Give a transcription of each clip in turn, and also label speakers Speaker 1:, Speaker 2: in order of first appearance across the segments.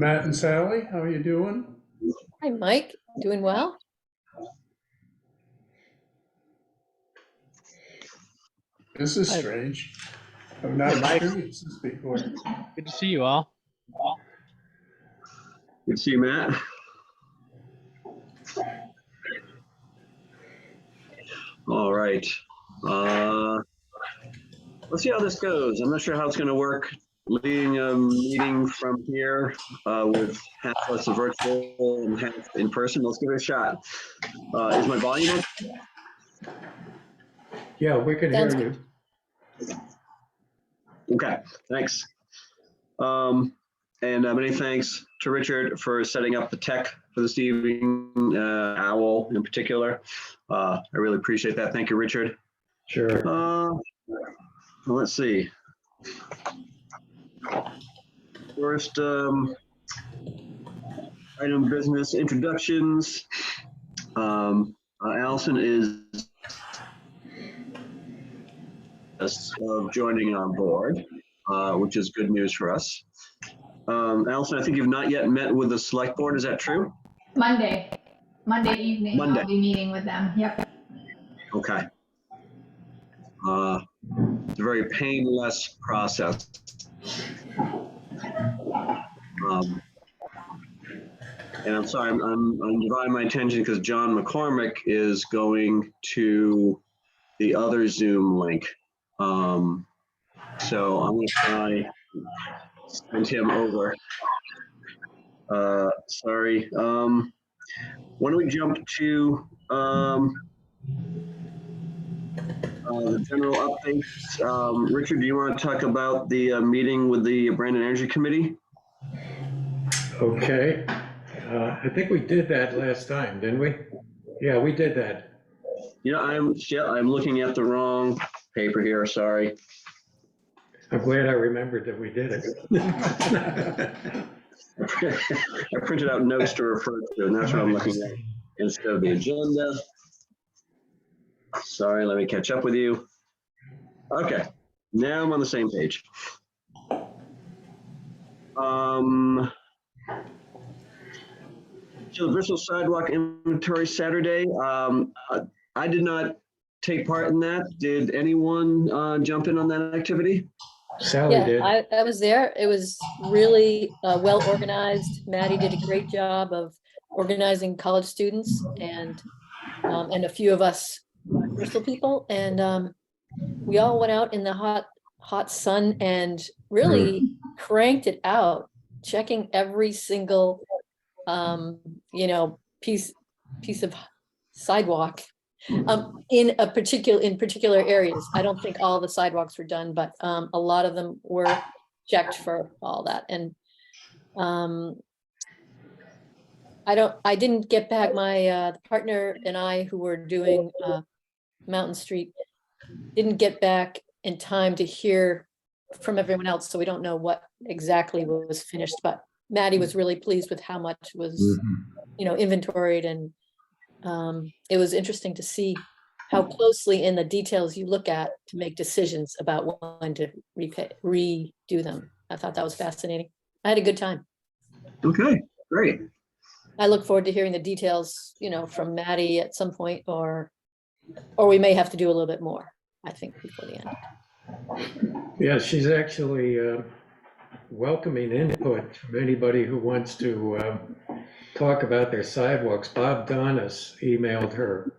Speaker 1: Matt and Sally, how are you doing?
Speaker 2: Hi, Mike. Doing well?
Speaker 1: This is
Speaker 2: Hi.
Speaker 1: strange. I've not
Speaker 3: Hey, Mike.
Speaker 1: experienced this before.
Speaker 3: Good to see you all.
Speaker 4: Good to see you, Matt. All right. Let's see how this goes. I'm not sure how it's going to work leading a meeting from here with half us virtual and half in person. Let's give it a shot. Is my volume up?
Speaker 1: Yeah, we can
Speaker 2: Sounds
Speaker 1: hear you.
Speaker 4: Okay, thanks. And many thanks to Richard for setting up the tech for this evening, OWL in particular. I really appreciate that. Thank you, Richard.
Speaker 1: Sure.
Speaker 4: Let's see. First item business introductions. Allison is of joining on board, which is good news for us. Allison, I think you've not yet met with the select board. Is that true?
Speaker 5: Monday evening.
Speaker 4: Monday.
Speaker 5: I'll be meeting with them. Yep.
Speaker 4: Okay. It's a very painless process. And I'm sorry, I'm dividing my attention because John McCormick is going to the other Zoom link. So I'm going to try send him over. Sorry. Why don't we jump to the general updates? Richard, do you want to talk about the meeting with the Brandon Energy Committee?
Speaker 1: Okay. I think we did that last time, didn't we? Yeah, we did that.
Speaker 4: Yeah, I'm looking at the wrong paper here. Sorry.
Speaker 1: I'm glad I remembered that we did it.
Speaker 4: I printed out notes to refer to, and that's what I'm looking at instead of the agenda. Sorry, let me catch up with you. Okay, now I'm on the same page. So the Bristol sidewalk inventory Saturday. I did not take part in that. Did anyone jump in on that activity?
Speaker 1: Sally
Speaker 2: Yeah,
Speaker 1: did.
Speaker 2: I was there. It was really well organized. Maddie did a great job of organizing college students and a few of us Bristol people. And we all went out in the hot sun and really cranked it out, checking every single piece of sidewalk in particular areas. I don't think all the sidewalks were done, but a lot of them were checked for all that. And I didn't get back. My partner and I, who were doing Mountain Street, didn't get back in time to hear from everyone else, so we don't know what exactly was finished, but Maddie was really pleased with how much was inventoried, and it was interesting to see how closely in the details you look at to make decisions about when to redo them. I thought that was fascinating. I had a good time.
Speaker 4: Okay, great.
Speaker 2: I look forward to hearing the details, from Maddie at some point, or we may have to do a little bit more, I think, before the end.
Speaker 1: Yeah, she's actually welcoming input from anybody who wants to talk about their sidewalks. Bob Donis emailed her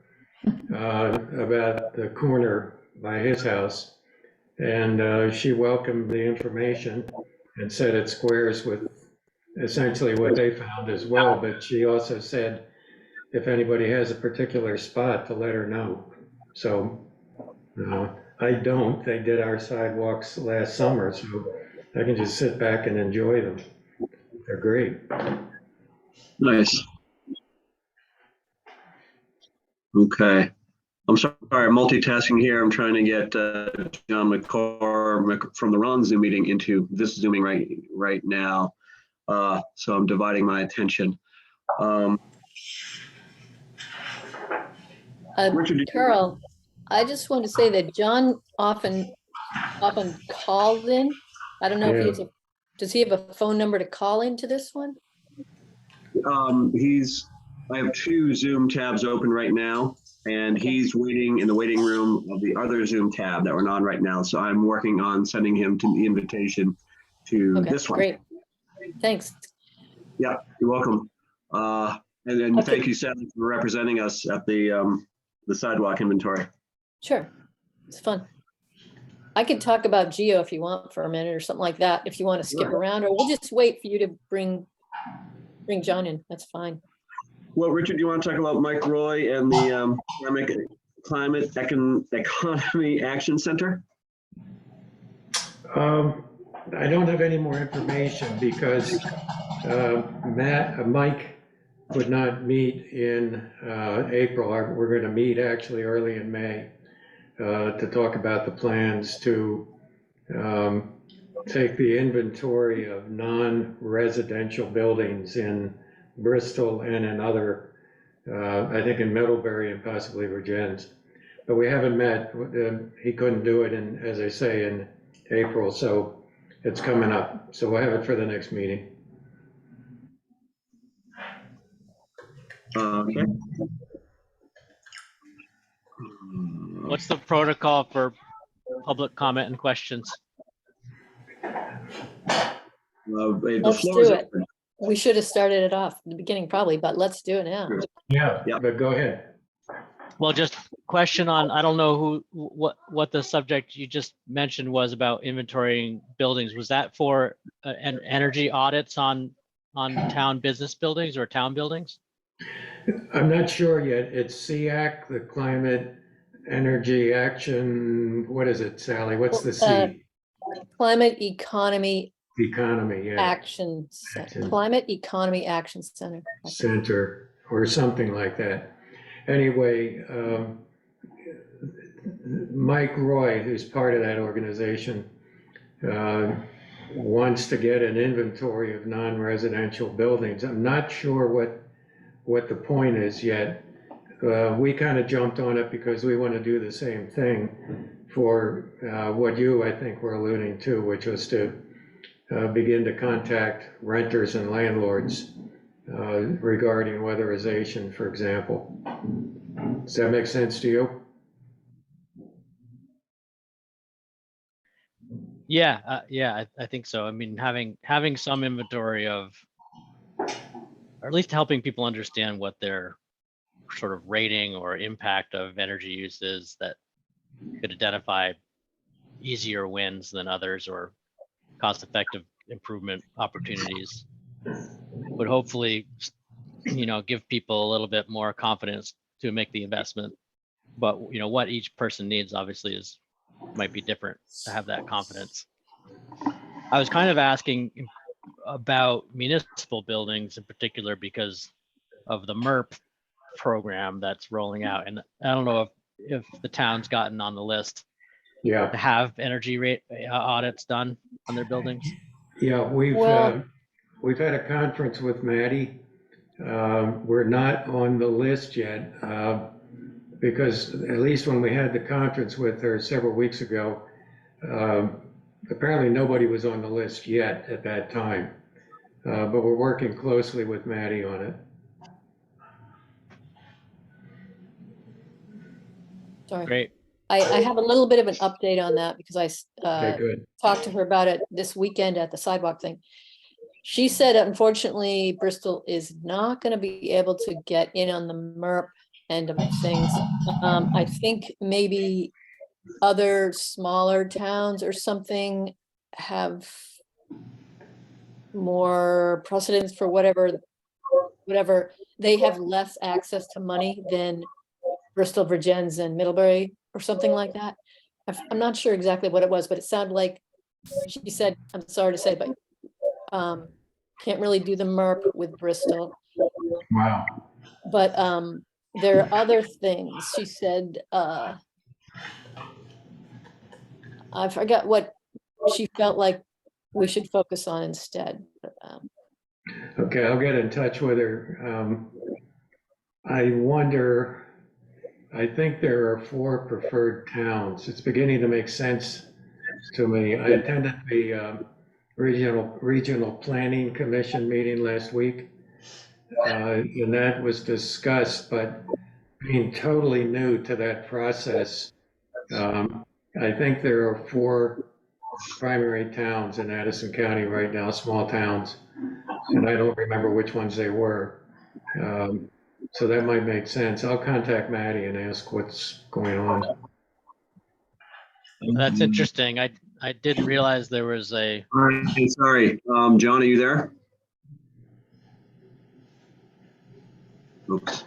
Speaker 1: about the corner by his house, and she welcomed the information and said it squares with essentially what they found as well. But she also said if anybody has a particular spot to let her know. So I don't. They did our sidewalks last summer, so I can just sit back and enjoy them. They're great.
Speaker 4: Nice. Okay. I'm sorry, I'm multitasking here. I'm trying to get John McCormick from the wrong Zoom meeting into this Zooming right now. So I'm dividing my attention. Richard,
Speaker 2: Carol, I just want to say that John often calls in. I don't know if he has a Does he have a phone number to call into this one?
Speaker 4: I have two Zoom tabs open right now, and
Speaker 2: Okay.
Speaker 4: he's waiting in the waiting room of the other Zoom tab that we're on right now. So I'm working on sending him to the invitation to
Speaker 2: Okay,
Speaker 4: this one.
Speaker 2: great. Thanks.
Speaker 4: Yeah, you're welcome. And then
Speaker 2: Okay.
Speaker 4: thank you, Sally, for representing us at the sidewalk inventory.
Speaker 2: Sure. It's fun. I could talk about Geo if you want for a minute or something like that, if you want to skip
Speaker 4: Sure.
Speaker 2: around, or we'll just wait for you to bring John in. That's fine.
Speaker 4: Well, Richard, do you want to talk about Mike Roy and the Climate Economy Action Center?
Speaker 1: I don't have any more information because Mike could not meet in April. We're going to meet actually early in May to talk about the plans to take the inventory of non-residential buildings in Bristol and in other, I think in Middlebury and possibly Virgins. But we haven't met. He couldn't do it in, as I say, in April, so it's coming up. So we'll have it for the next meeting.
Speaker 4: Okay.
Speaker 3: What's the protocol for public comment and questions?
Speaker 4: The
Speaker 2: Let's
Speaker 4: floor
Speaker 2: do
Speaker 4: is
Speaker 2: it.
Speaker 4: open.
Speaker 2: We should have started it off in the beginning probably, but let's do it now.
Speaker 1: Yeah,
Speaker 4: Yeah.
Speaker 1: but go ahead.
Speaker 3: Well, just question on, I don't know what the subject you just mentioned was about inventorying buildings. Was that for an energy audits on town business buildings or town buildings?
Speaker 1: I'm not sure yet. It's SEAC, the Climate Energy Action, what is it, Sally? What's the C?
Speaker 2: Climate Economy
Speaker 1: Economy, yeah,
Speaker 2: Action Center. Climate Economy Action Center.
Speaker 1: Center, or something like that. Anyway, Mike Roy, who's part of that organization, wants to get an inventory of non-residential buildings. I'm not sure what the point is yet. We kind of jumped on it because we want to do the same thing for what you, I think, were alluding to, which was to begin to contact renters and landlords regarding weatherization, for example. Does that make sense to you?
Speaker 3: Yeah, yeah, I think so. I mean, having some inventory of, or at least helping people understand what their sort of rating or impact of energy use is, that could identify easier wins than others or cost-effective improvement opportunities would hopefully, give people a little bit more confidence to make the investment. But what each person needs obviously might be different to have that confidence. I was kind of asking about municipal buildings in particular because of the MERP program that's rolling out, and I don't know if the town's gotten on the list
Speaker 1: Yeah,
Speaker 3: to have energy rate audits done on their buildings.
Speaker 1: yeah,
Speaker 2: Well-
Speaker 1: we've had a conference with Maddie. We're not on the list yet because at least when we had the conference with her several weeks ago, apparently nobody was on the list yet at that time. But we're working closely with Maddie on it.
Speaker 2: Sorry.
Speaker 3: Great.
Speaker 2: I have a little bit of an update on that because I
Speaker 1: Okay, good.
Speaker 2: talked to her about it this weekend at the sidewalk thing. She said, unfortunately, Bristol is not going to be able to get in on the MERP end of things. I think maybe other smaller towns or something have more precedence for whatever they have less access to money than Bristol, Virgins, and Middlebury or something like that. I'm not sure exactly what it was, but it sounded like she said, I'm sorry to say, but can't really do the MERP with Bristol.
Speaker 1: Wow.
Speaker 2: But there are other things. She said, I forgot what she felt like we should focus on instead. But,
Speaker 1: Okay, I'll get in touch with her. I wonder, I think there are 4 preferred towns. It's beginning to make sense to me. I attended the Regional Planning Commission meeting last week. And that was discussed, but being totally new to that process, I think there are 4 primary towns in Addison County right now, small towns, and I don't remember which ones they were. So that might make sense. I'll contact Maddie and ask what's going on.
Speaker 3: That's interesting. I didn't realize there was a.
Speaker 4: All right, sorry. John, are you there? Oops.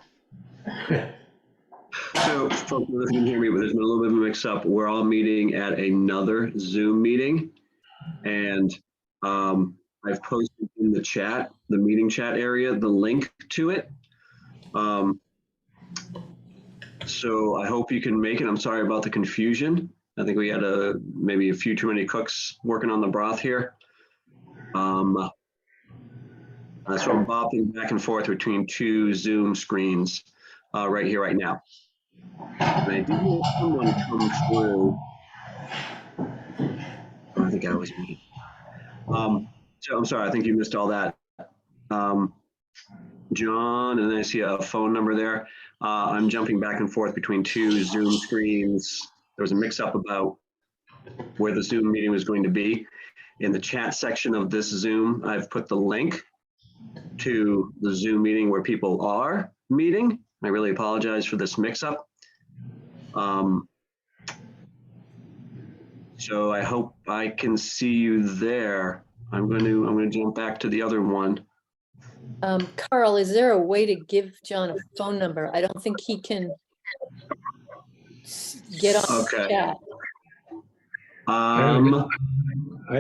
Speaker 4: So, folks, if you can hear me, but there's been a little bit of a mix-up. We're all meeting at another Zoom meeting, and I've posted in the chat, the meeting chat area, the link to it. So I hope you can make it. I'm sorry about the confusion. I think we had maybe a few too many cooks working on the broth here. So I'm bopping back and forth between 2 Zoom screens right here, right now. And I did hear someone come through. I think I was me. So I'm sorry, I think you missed all that. John, and then I see a phone number there. I'm jumping back and forth between 2 Zoom screens. There was a mix-up about where the Zoom meeting was going to be. In the chat section of this Zoom, I've put the link to the Zoom meeting where people are meeting. I really apologize for this mix-up. So I hope I can see you there. I'm going to jump back to the other one.
Speaker 2: Carl, is there a way to give John a phone number? I don't think he can get on the
Speaker 4: Okay.
Speaker 2: chat.
Speaker 1: I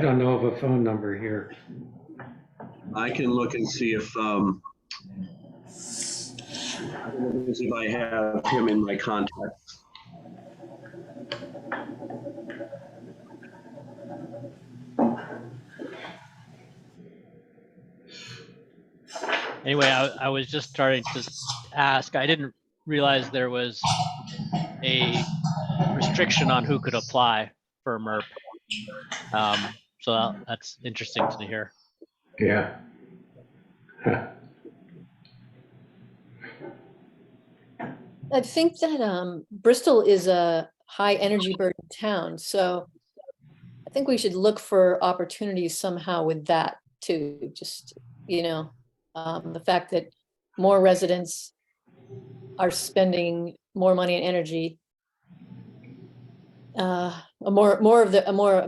Speaker 1: don't know of a phone number here.
Speaker 4: I can look and see if I have him in my contacts.
Speaker 3: Anyway, I was just starting to ask. I didn't realize there was a restriction on who could apply for MERP. So that's interesting to hear.
Speaker 1: Yeah.
Speaker 2: I think that Bristol is a high energy burden town, so I think we should look for opportunities somehow with that too. Just, the fact that more residents are spending more money on energy, a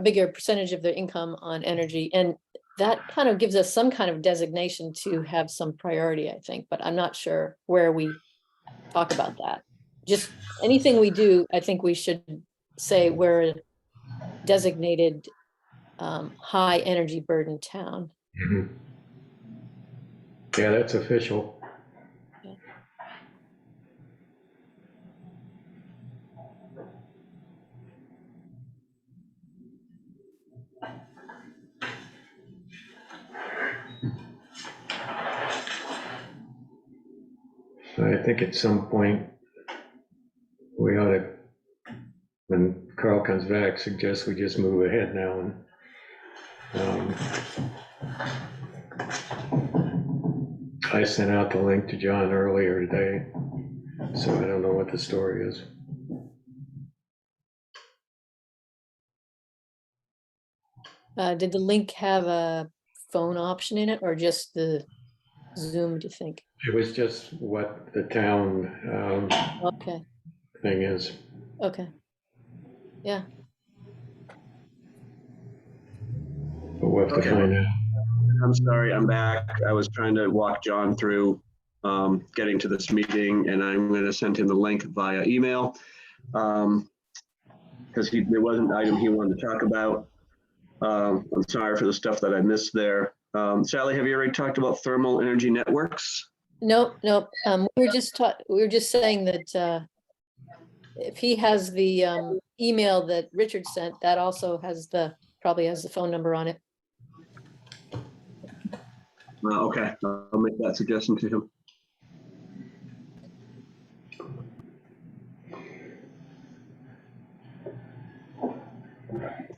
Speaker 2: bigger percentage of their income on energy, and that kind of gives us some kind of designation to have some priority, I think, but I'm not sure where we talk about that. Just anything we do, I think we should say we're a designated high energy burden town.
Speaker 1: Mhm. Yeah, that's official.
Speaker 2: Yeah.
Speaker 1: I think at some point we ought to, when Carl comes back, suggest we just move ahead now. And I sent out the link to John earlier today, so I don't know what the story is.
Speaker 2: Did the link have a phone option in it or just the Zoom, do you think?
Speaker 1: It was just what the town
Speaker 2: Okay,
Speaker 1: thing is.
Speaker 2: okay. Yeah,
Speaker 1: But we'll have to
Speaker 4: Okay.
Speaker 1: find out.
Speaker 4: I'm sorry, I'm back. I was trying to walk John through getting to this meeting, and I'm going to send him the link via email because there was an item he wanted to talk about. I'm sorry for the stuff that I missed there. Sally, have you already talked about thermal energy networks?
Speaker 2: nope. We were just saying that if he has the email that Richard sent, that also probably has the phone number on it.
Speaker 4: Okay, I'll make that suggestion to him.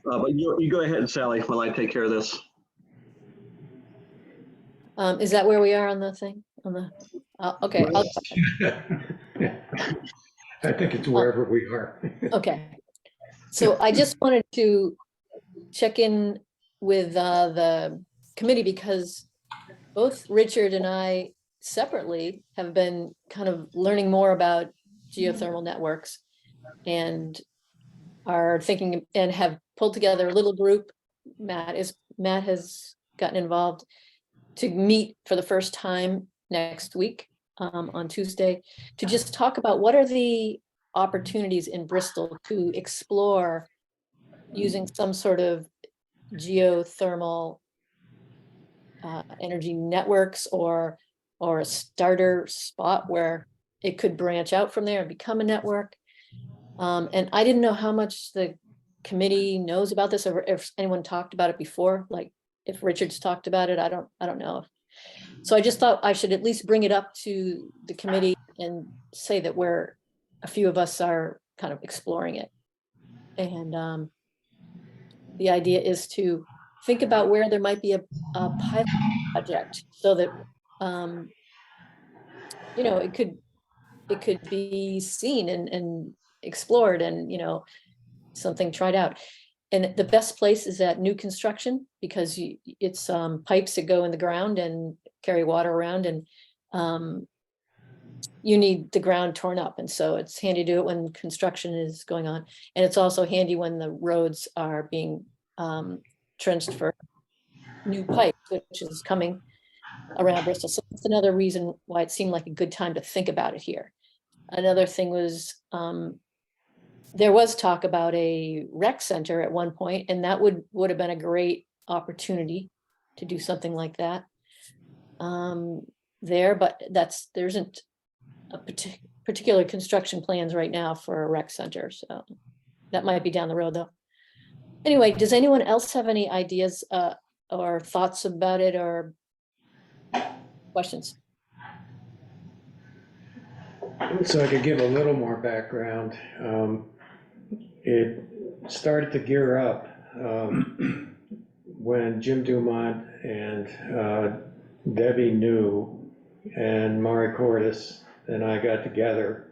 Speaker 4: But you go ahead, Sally, while I take care of this.
Speaker 2: Is that where we are on the thing? On the, okay,
Speaker 1: I think it's wherever we are.
Speaker 2: okay. So I just wanted to check in with the committee because both Richard and I separately have been kind of learning more about geothermal networks and are thinking and have pulled together a little group. Matt has gotten involved to meet for the first time next week on Tuesday to just talk about what are the opportunities in Bristol to explore using some sort of geothermal energy networks or a starter spot where it could branch out from there and become a network. And I didn't know how much the committee knows about this or if anyone talked about it before, like if Richard's talked about it, I don't know. So I just thought I should at least bring it up to the committee and say that a few of us are kind of exploring it. And the idea is to think about where there might be a pilot project so that, it could be seen and explored and, something tried out. And the best place is at new construction because it's pipes that go in the ground and carry water around and you need the ground torn up. And so it's handy to do it when construction is going on. And it's also handy when the roads are being trenched for new pipes, which is coming around Bristol. So that's another reason why it seemed like a good time to think about it here. Another thing was there was talk about a rec center at one point, and that would have been a great opportunity to do something like that there, but there isn't a particular construction plans right now for a rec center, so that might be down the road though. Anyway, does anyone else have any ideas or thoughts about it or questions?
Speaker 1: So I could give a little more background. It started to gear up when Jim Dumont and Debbie New and Mari Cordes and I got together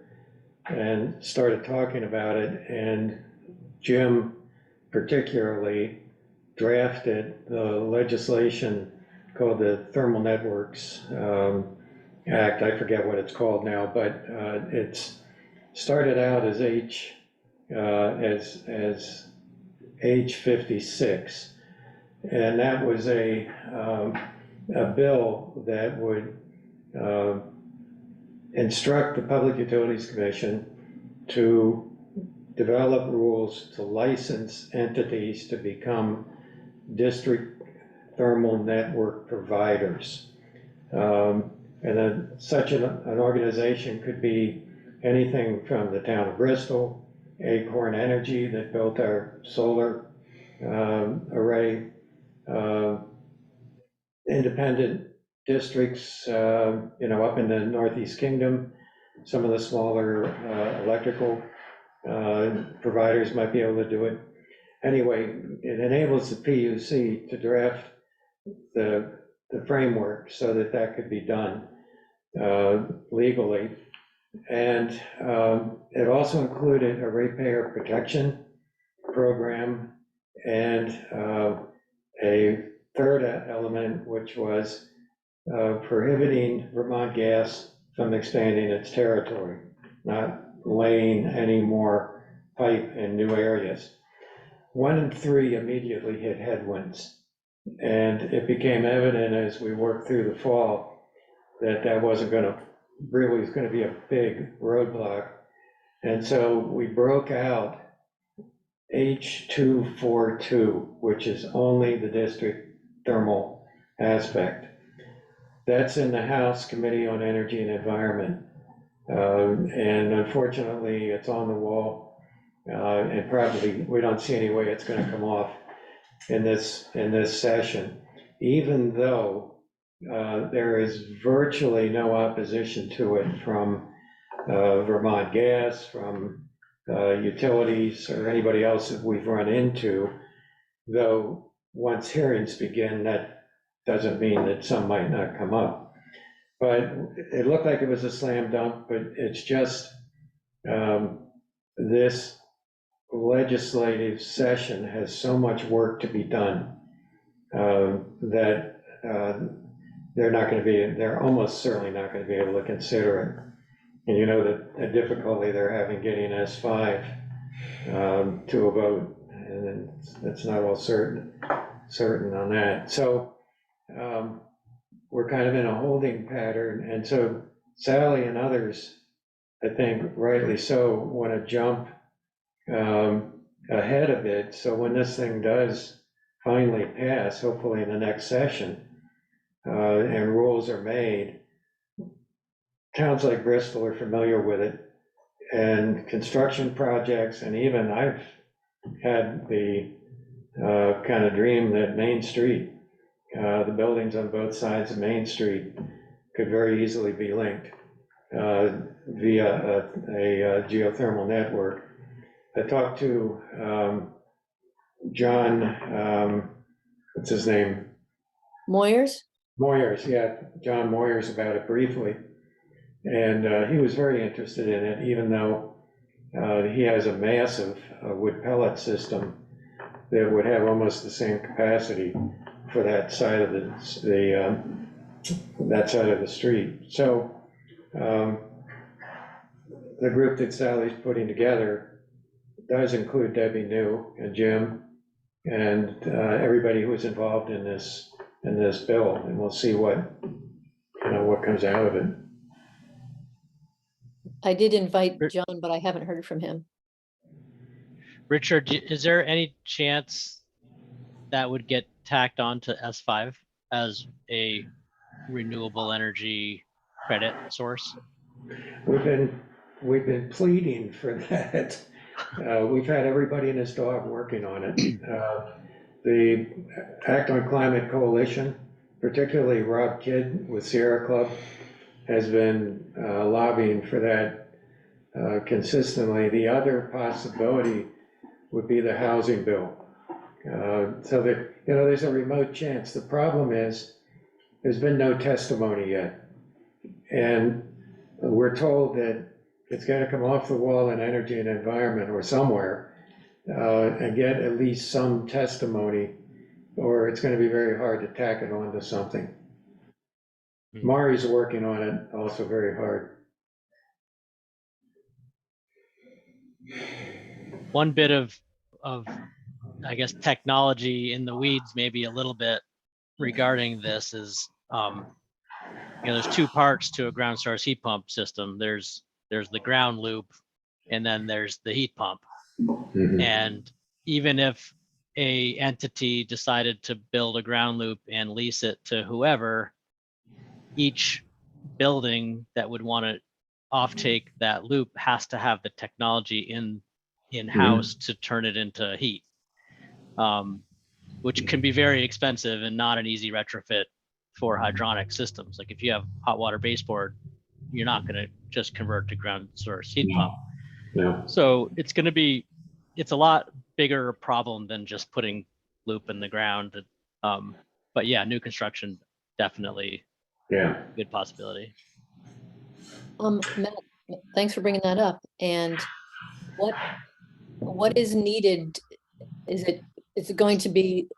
Speaker 1: and started talking about it. And Jim particularly drafted the legislation called the Thermal Networks Act. I forget what it's called now, but it's started out as H56, and that was a bill that would instruct the Public Utilities Commission to develop rules to license entities to become district thermal network providers. And then such an organization could be anything from the town of Bristol, Acorn Energy that built our solar array, independent districts, up in the Northeast Kingdom, some of the smaller electrical providers might be able to do it. Anyway, it enables the PUC to draft the framework so that could be done legally. And it also included a ratepayer protection program and a third element, which was prohibiting Vermont Gas from expanding its territory, not laying any more pipe in new areas. 1 and 3 immediately hit headwinds. And it became evident as we worked through the fall that wasn't going to be a big roadblock. And so we broke out H242, which is only the district thermal aspect. That's in the House Committee on Energy and Environment. And unfortunately, it's on the wall. And probably we don't see any way it's going to come off in this session, even though there is virtually no opposition to it from Vermont Gas, from utilities, or anybody else that we've run into. Though once hearings begin, that doesn't mean that some might not come up. But it looked like it was a slam dunk, but it's just, this legislative session has so much work to be done, that they're almost certainly not gonna be able to consider it. And you know that the difficulty they're having getting S5 to a vote, and it's not all certain on that. So we're kind of in a holding pattern, and so Sally and others, I think rightly so, want to jump ahead of it. So when this thing does finally pass, hopefully in the next session, and rules are made, towns like Bristol are familiar with it, and construction projects, and even I've had the kind of dream that Main Street, the buildings on both sides of Main Street could very easily be linked via a geothermal network. I talked to John, what's his name?
Speaker 2: Moyers?
Speaker 1: Moyers, yeah, John Moyers, about it briefly. And he was very interested in it, even though he has a massive wood pellet system that would have almost the same capacity for that side of that side of the street. So the group that Sally's putting together does include Debbie New and Jim and everybody who was involved in this bill, and we'll see what comes out of it.
Speaker 2: I did invite John, but I haven't heard from him.
Speaker 3: Richard, is there any chance that would get tacked on to S5 as a renewable energy credit source?
Speaker 1: We've been pleading for that. We've had everybody and his dog working on it. The Act on Climate Coalition, particularly Rob Kidd with Sierra Club, has been lobbying for that consistently. The other possibility would be the housing bill. So that, there's a remote chance. The problem is there's been no testimony yet. And we're told that it's got to come off the wall in Energy and Environment or somewhere and get at least some testimony, or it's going to be very hard to tack it onto something. Mari's working on it also very hard.
Speaker 3: One bit of I guess technology in the weeds, maybe a little bit regarding this is, there's two parts to a ground source heat pump system. There's the ground loop, and then there's the heat pump.
Speaker 1: Mhm.
Speaker 3: And even if a entity decided to build a ground loop and lease it to whoever, each building that would want to offtake that loop has to have the technology in-house to turn it into heat, which can be very expensive and not an easy retrofit for hydronic systems. Like if you have hot water baseboard, you're not going to just convert to ground source heat pump.
Speaker 1: No.
Speaker 3: So it's a lot bigger problem than just putting loop in the ground. But yeah, new construction, definitely
Speaker 1: Yeah.
Speaker 3: good possibility.
Speaker 2: Matt, thanks for bringing that up. And what is needed? Is it going to be,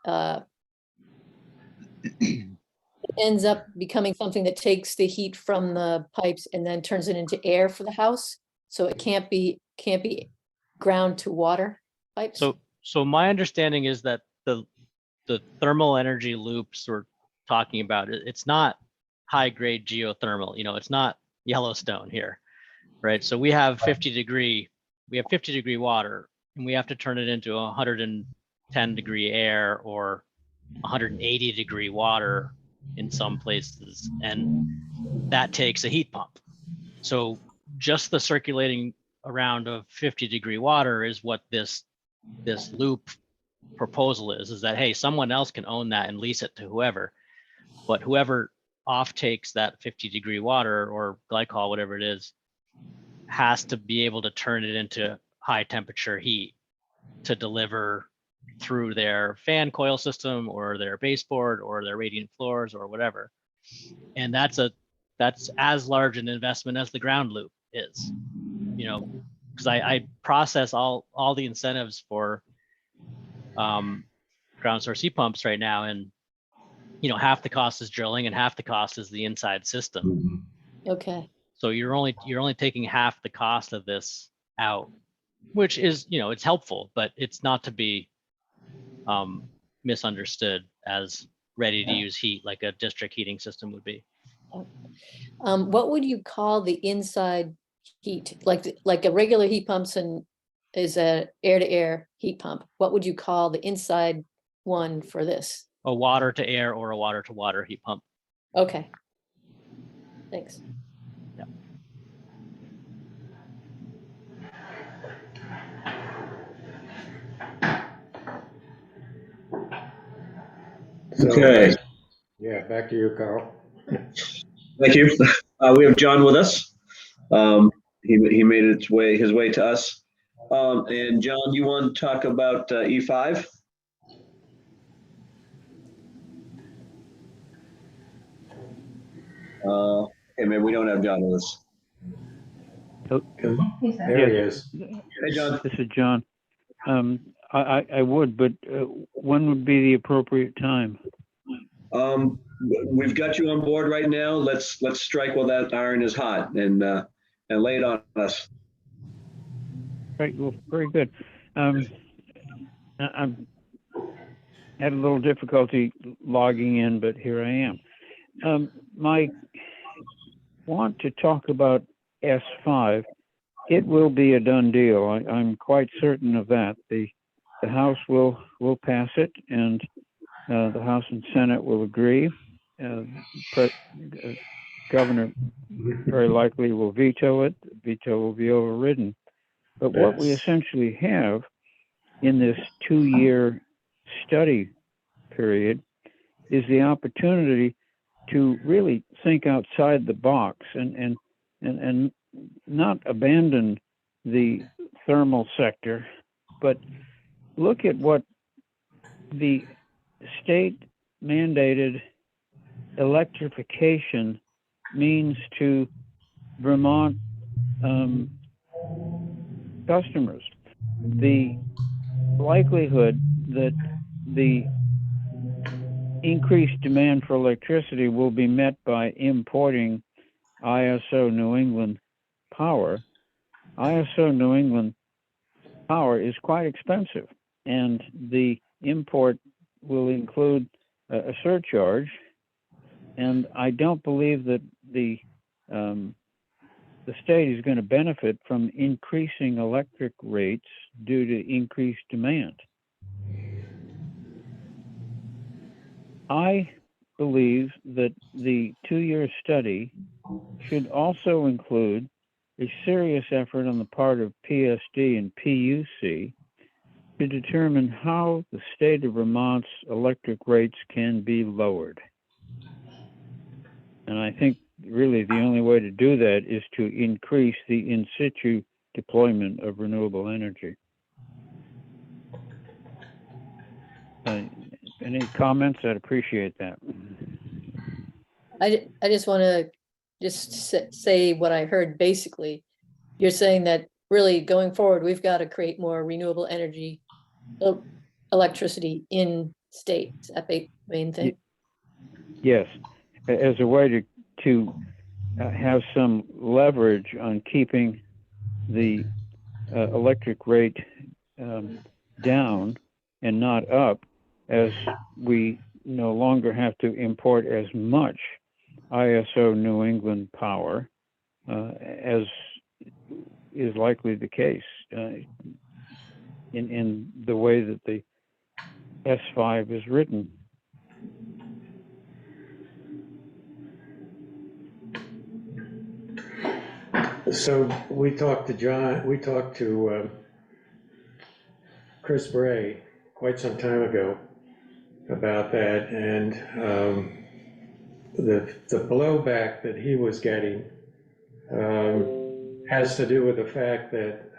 Speaker 2: it ends up becoming something that takes the heat from the pipes and then turns it into air for the house? So it can't be ground to water pipes?
Speaker 3: So my understanding is that the thermal energy loops we're talking about, it's not high grade geothermal, it's not Yellowstone here, right? So we have 50 degree water, and we have to turn it into 110 degree air or 180 degree water in some places, and that takes a heat pump. So just the circulating around of 50 degree water is what this loop proposal is that, hey, someone else can own that and lease it to whoever, but whoever off takes that 50 degree water or glycol, whatever it is, has to be able to turn it into high temperature heat to deliver through their fan coil system or their baseboard or their radiant floors or whatever. And that's as large an investment as the ground loop is, because I process all the incentives for ground source heat pumps right now, and half the cost is drilling and half the cost is the inside system.
Speaker 2: Okay.
Speaker 3: So you're only taking half the cost of this out, which is, it's helpful, but it's not to be misunderstood as ready to use heat like a district heating system would be.
Speaker 2: What would you call the inside heat? Like a regular heat pumps and is a air-to-air heat pump. What would you call the inside one for this?
Speaker 3: A water to air or a water to water heat pump.
Speaker 2: Okay. Thanks.
Speaker 3: Yeah.
Speaker 1: So,
Speaker 4: Okay.
Speaker 1: Yeah, back to you, Carl.
Speaker 4: Thank you. We have John with us. He made his way to us. And John, you want to talk about E5? Okay, maybe we don't have John with us.
Speaker 5: He said.
Speaker 1: There he is.
Speaker 4: Hey, John.
Speaker 6: This is John. I would, but when would be the appropriate time?
Speaker 4: We've got you on board right now. Let's strike while that iron is hot and lay it on us.
Speaker 6: Right. Well, very good. I've had a little difficulty logging in, but here I am. My want to talk about S5. It will be a done deal. I'm quite certain of that. The House will pass it, and the House and Senate will agree. Governor very likely will veto it. The veto will be overridden. But what we essentially have in this 2-year study period is the opportunity to really think outside the box and not abandon the thermal sector, but look at what the state mandated electrification means to Vermont customers. The likelihood that the increased demand for electricity will be met by importing ISO New England power. ISO New England power is quite expensive, and the import will include a surcharge. And I don't believe that the state is going to benefit from increasing electric rates due to increased demand. I believe that the 2-year study should also include a serious effort on the part of PSD and PUC to determine how the state of Vermont's electric rates can be lowered. And I think really the only way to do that is to increase the in situ deployment of renewable energy. Any comments? I'd appreciate that.
Speaker 2: I just want to say what I heard. Basically, you're saying that really going forward, we've got to create more renewable energy, electricity in state. Is that the main thing?
Speaker 6: Yes, as a way to have some leverage on keeping the electric rate down and not up, as we no longer have to import as much ISO New England power as is likely the case in the way that the S5 is written.
Speaker 1: So we talked to Chris Bray quite some time ago about that, and the blowback that he was getting has to do with the fact that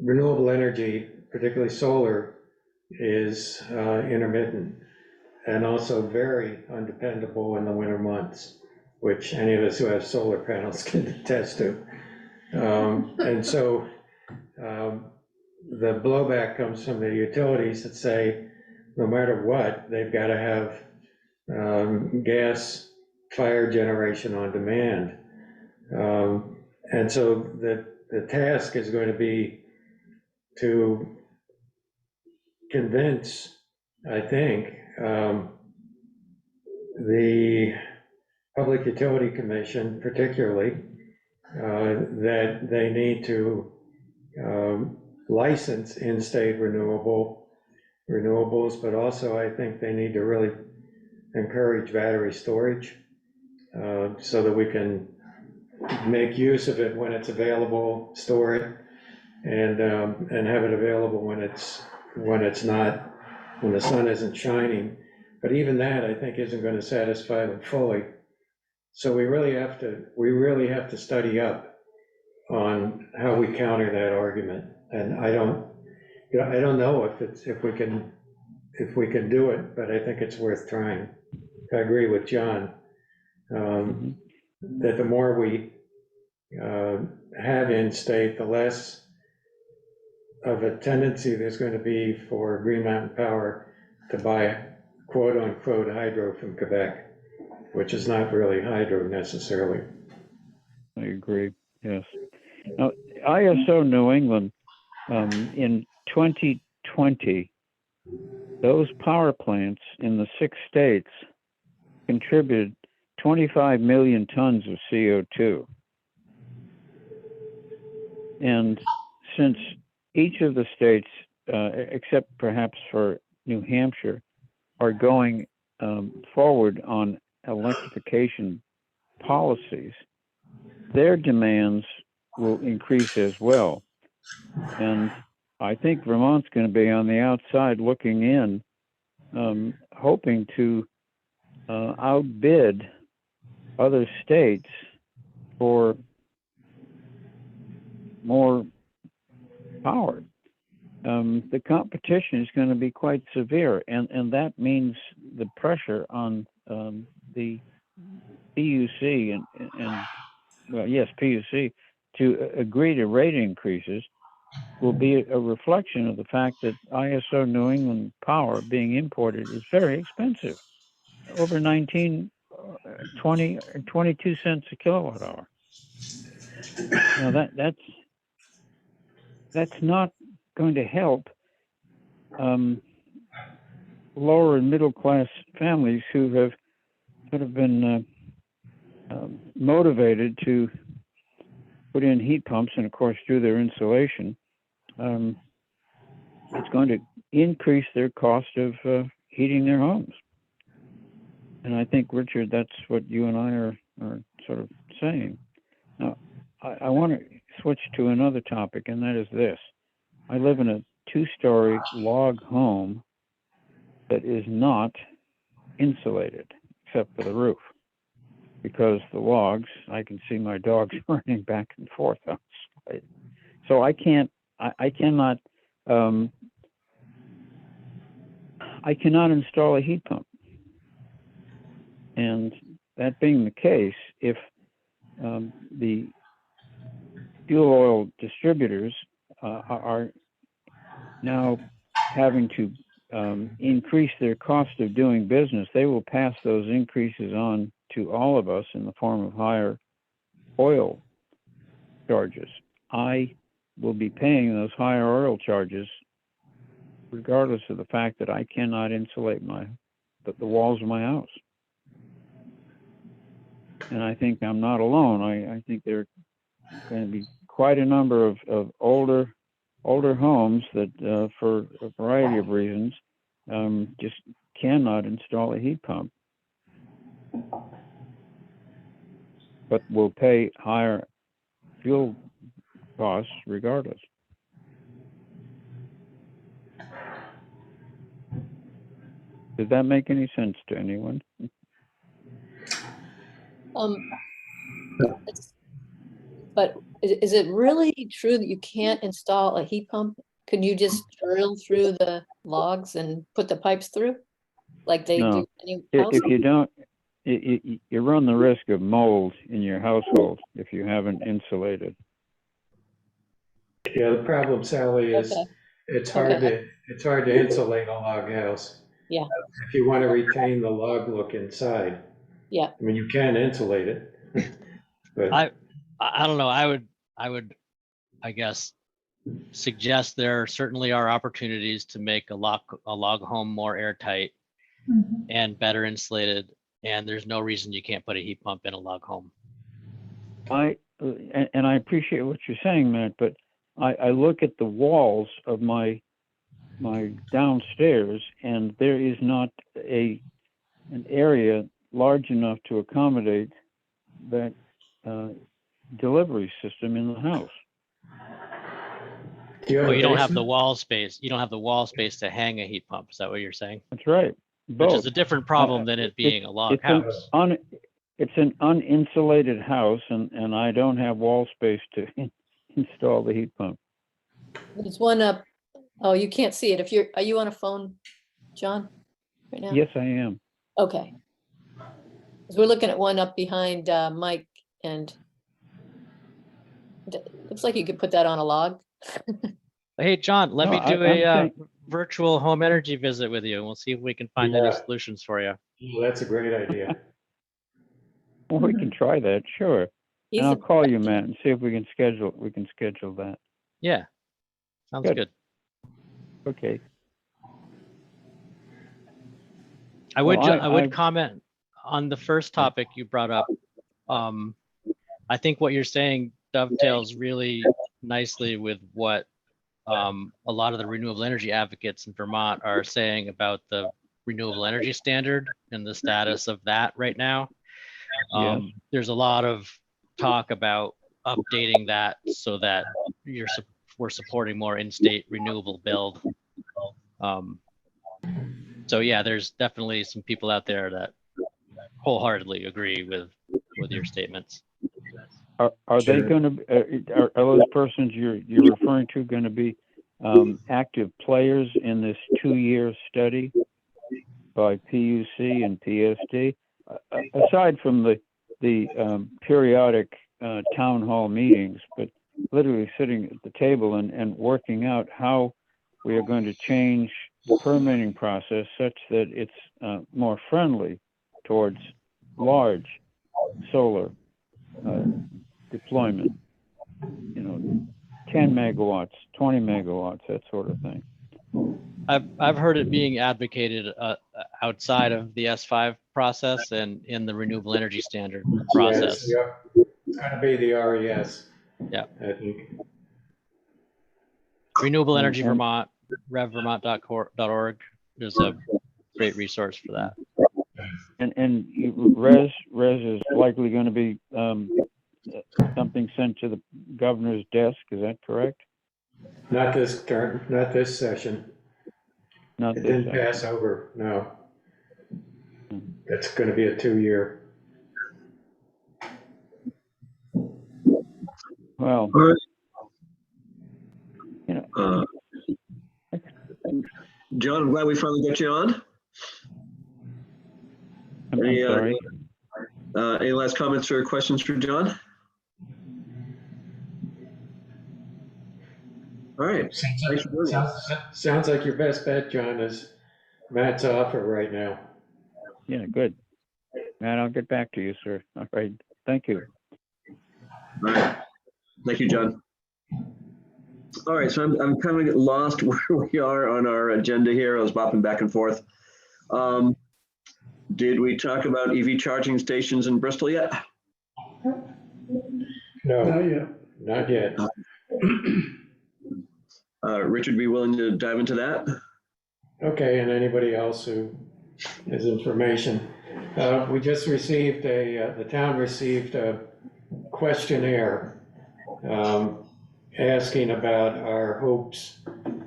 Speaker 1: renewable energy particularly solar, is intermittent and also very undependable in the winter months, which any of us who have solar panels can attest to. And so the blowback comes from the utilities that say, no matter what, they've got to have gas fire generation on demand. And so the task is going to be to convince, I think, the Public Utility Commission particularly, that they need to license in-state renewables, but also I think they need to really encourage battery storage so that we can make use of it when it's available, store it, and have it available when it's not, when the sun isn't shining. But even that, I think, isn't going to satisfy them fully. So we really have to study up on how we counter that argument. And I don't know if we can do it, but I think it's worth trying. I agree with John that the more we have in-state, the less of a tendency there's going to be for Green Mountain Power to buy quote-unquote hydro from Quebec, which is not really hydro necessarily.
Speaker 6: I agree, yes. Now, ISO New England, in 2020, those power plants in the 6 states contributed 25 million tons of CO2. And since each of the states, except perhaps for New Hampshire, are going forward on electrification policies, their demands will increase as well. And I think Vermont's going to be on the outside looking in, hoping to outbid other states for more power. The competition is going to be quite severe, and that means the pressure on the PUC and well, yes, PUC to agree to rate increases will be a reflection of the fact that ISO New England power being imported is very expensive, over 19, 20, 22 cents a kilowatt hour. Now that's not going to help lower and middle class families who have sort of been motivated to put in heat pumps and of course do their insulation. It's going to increase their cost of heating their homes. And I think, Richard, that's what you and I are sort of saying. Now, I want to switch to another topic, and that is this. I live in a 2-story log home that is not insulated except for the roof, because the logs, I can see my dogs running back and forth outside. So I cannot install a heat pump. And that being the case, if the fuel oil distributors are now having to increase their cost of doing business, they will pass those increases on to all of us in the form of higher oil charges. I will be paying those higher oil charges regardless of the fact that I cannot insulate the walls of my house. And I think I'm not alone. I think there are going to be quite a number of older homes that, for a variety of reasons, just cannot install a heat pump, but will pay higher fuel costs regardless. Does that make any sense to anyone?
Speaker 2: But is it really true that you can't install a heat pump? Can you just drill through the logs and put the pipes through? Like they
Speaker 6: No.
Speaker 2: do in your house?
Speaker 6: If you don't, you run the risk of mold in your household if you haven't insulated.
Speaker 1: Yeah, the problem, Sally, is
Speaker 2: Okay.
Speaker 1: it's hard to insulate a log house.
Speaker 2: Yeah.
Speaker 1: If you want to retain the log look inside.
Speaker 2: Yeah.
Speaker 1: I mean, you can insulate it, but
Speaker 3: I don't know. I would, I guess, suggest there certainly are opportunities to make a log home more airtight
Speaker 5: Mhm.
Speaker 3: and better insulated. And there's no reason you can't put a heat pump in a log home.
Speaker 6: And I appreciate what you're saying, Matt, but I look at the walls of my downstairs, and there is not an area large enough to accommodate that delivery system in the house.
Speaker 1: do you have
Speaker 3: Well,
Speaker 1: a
Speaker 3: you don't have the
Speaker 1: basement?
Speaker 3: wall space. You don't have the wall space to hang a heat pump. Is that what you're saying?
Speaker 6: That's right.
Speaker 3: Which
Speaker 6: Both.
Speaker 3: is a different problem than it being a log
Speaker 6: It's
Speaker 3: house.
Speaker 6: it's an uninsulated house, and I don't have wall space to install the heat pump.
Speaker 2: There's one up. Oh, you can't see it. Are you on a phone, John, right now?
Speaker 6: Yes, I am.
Speaker 2: Okay. 'Cause we're looking at one up behind Mike, and it looks like you could put that on a log.
Speaker 3: Hey, John, let
Speaker 6: No,
Speaker 3: me do
Speaker 6: I'm
Speaker 3: a
Speaker 6: saying-
Speaker 3: virtual home energy visit with you, and we'll see if we can find any
Speaker 1: Yeah.
Speaker 3: solutions for you.
Speaker 1: Well, that's a great idea.
Speaker 6: Well, we can try that, sure.
Speaker 2: He's
Speaker 6: And I'll
Speaker 2: a-
Speaker 6: call you, Matt, and see if we can schedule that.
Speaker 3: Yeah, sounds
Speaker 6: Good.
Speaker 3: good.
Speaker 6: Okay.
Speaker 3: I would,
Speaker 6: Well,
Speaker 3: I would comment on the first topic you brought up. I think what you're saying dovetails really nicely with what a lot of the renewable energy advocates in Vermont are saying about the renewable energy standard and the status of that right now.
Speaker 6: Yes.
Speaker 3: There's a lot of talk about updating that so that we're supporting more in-state renewable build. So yeah, there's definitely some people out there that wholeheartedly agree with your statements.
Speaker 6: Are they
Speaker 1: Sure.
Speaker 6: going to? Are those persons you're referring to going to be active players in this 2-year study by PUC and PSD? Aside from the periodic town hall meetings, but literally sitting at the table and working out how we are going to change the permitting process such that it's more friendly towards large solar deployment, 10 megawatts, 20 megawatts, that sort of thing.
Speaker 3: I've heard it being advocated outside of the S5 process and in the renewable energy standard process.
Speaker 1: Yes, it's going to be the RES.
Speaker 3: Yeah.
Speaker 1: I think.
Speaker 3: Renewable
Speaker 6: And-
Speaker 3: Energy
Speaker 6: and-
Speaker 3: Vermont, revvermont.org is a great resource for that.
Speaker 6: And res is likely going to be something sent to the governor's desk. Is that correct?
Speaker 1: Not this term, not this session.
Speaker 6: Not
Speaker 1: It
Speaker 6: this
Speaker 1: didn't
Speaker 6: session.
Speaker 1: pass over, no.
Speaker 6: Hmm.
Speaker 1: It's going to be a 2-year.
Speaker 6: Well,
Speaker 4: All right.
Speaker 6: you know,
Speaker 4: John, I'm glad we finally got you on.
Speaker 6: I'm
Speaker 4: Any,
Speaker 6: sorry.
Speaker 4: Any last comments or questions for John? All right. Thanks for joining us.
Speaker 1: Sounds like your best bet, John, is Matt's offer right now.
Speaker 6: Yeah, good. Matt, I'll get back to you, sir. All right. Thank you.
Speaker 4: All right. Thank you, John. All right, so I'm kind of lost where we are on our agenda here. I was bopping back and forth. Did we talk about EV charging stations in Bristol yet?
Speaker 1: No, not yet.
Speaker 4: Richard, be willing to dive into that?
Speaker 1: Okay, and anybody else who has information. We just received the town received a questionnaire asking about our hopes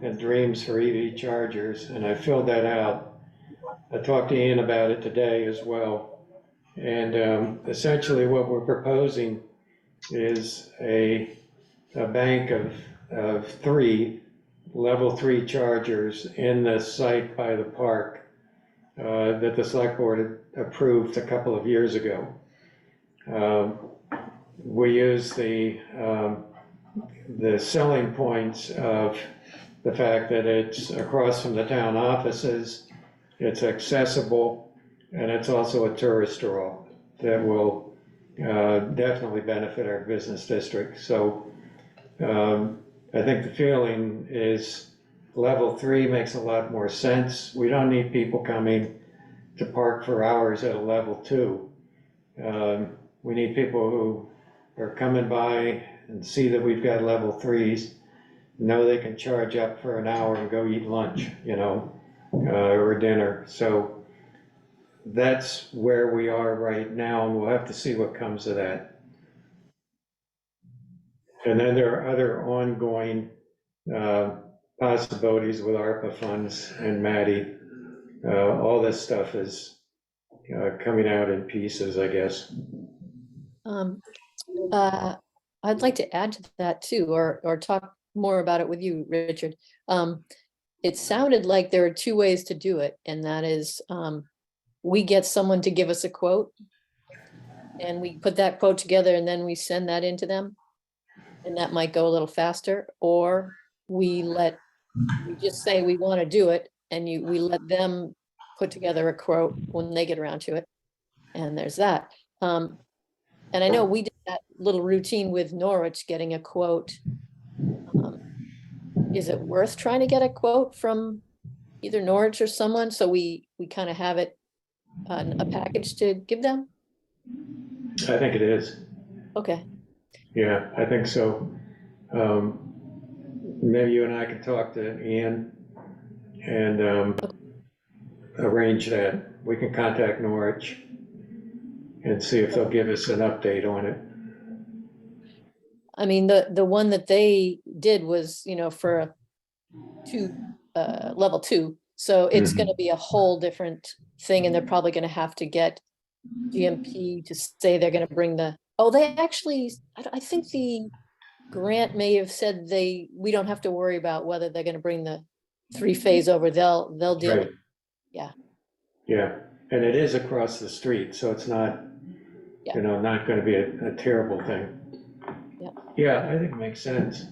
Speaker 1: and dreams for EV chargers, and I filled that out. I talked to Ian about it today as well. And essentially what we're proposing is a bank of 3 level 3 chargers in the site by the park that the select board approved a couple of years ago. We use the selling points of the fact that it's across from the town offices, it's accessible, and it's also a tourist draw that will definitely benefit our business district. So I think the feeling is level 3 makes a lot more sense. We don't need people coming to park for hours at a level 2. We need people who are coming by and see that we've got level 3s, know they can charge up for an hour and go eat lunch, or dinner. So that's where we are right now, and we'll have to see what comes of that. And then there are other ongoing possibilities with ARPA funds and Maddie. All this stuff is coming out in pieces, I guess.
Speaker 2: I'd like to add to that too, or talk more about it with you, Richard. It sounded like there are two ways to do it, and that is we get someone to give us a quote, and we put that quote together, and then we send that into them, and that might go a little faster. Or we just say we want to do it, and we let them put together a quote when they get around to it, and there's that. And I know we did that little routine with Norwich, getting a quote. Is it worth trying to get a quote from either Norwich or someone, so we kind of have it a package to give them?
Speaker 1: I think it is.
Speaker 2: Okay.
Speaker 1: Yeah, I think so. Maybe you and I can talk to Ian and arrange that. We can contact Norwich and see if they'll give us an update on it.
Speaker 2: I mean, the one that they did was, for level 2. So it's going to be a whole different thing, and they're probably going to have to get GMP to say they're going to bring they actually, I think the grant may have said we don't have to worry about whether they're going to bring the 3-phase over. They'll deal.
Speaker 1: Right.
Speaker 2: Yeah.
Speaker 1: Yeah, and it is across the street, so it's not, not going to be a terrible thing.
Speaker 2: Yeah.
Speaker 1: Yeah, I think it makes sense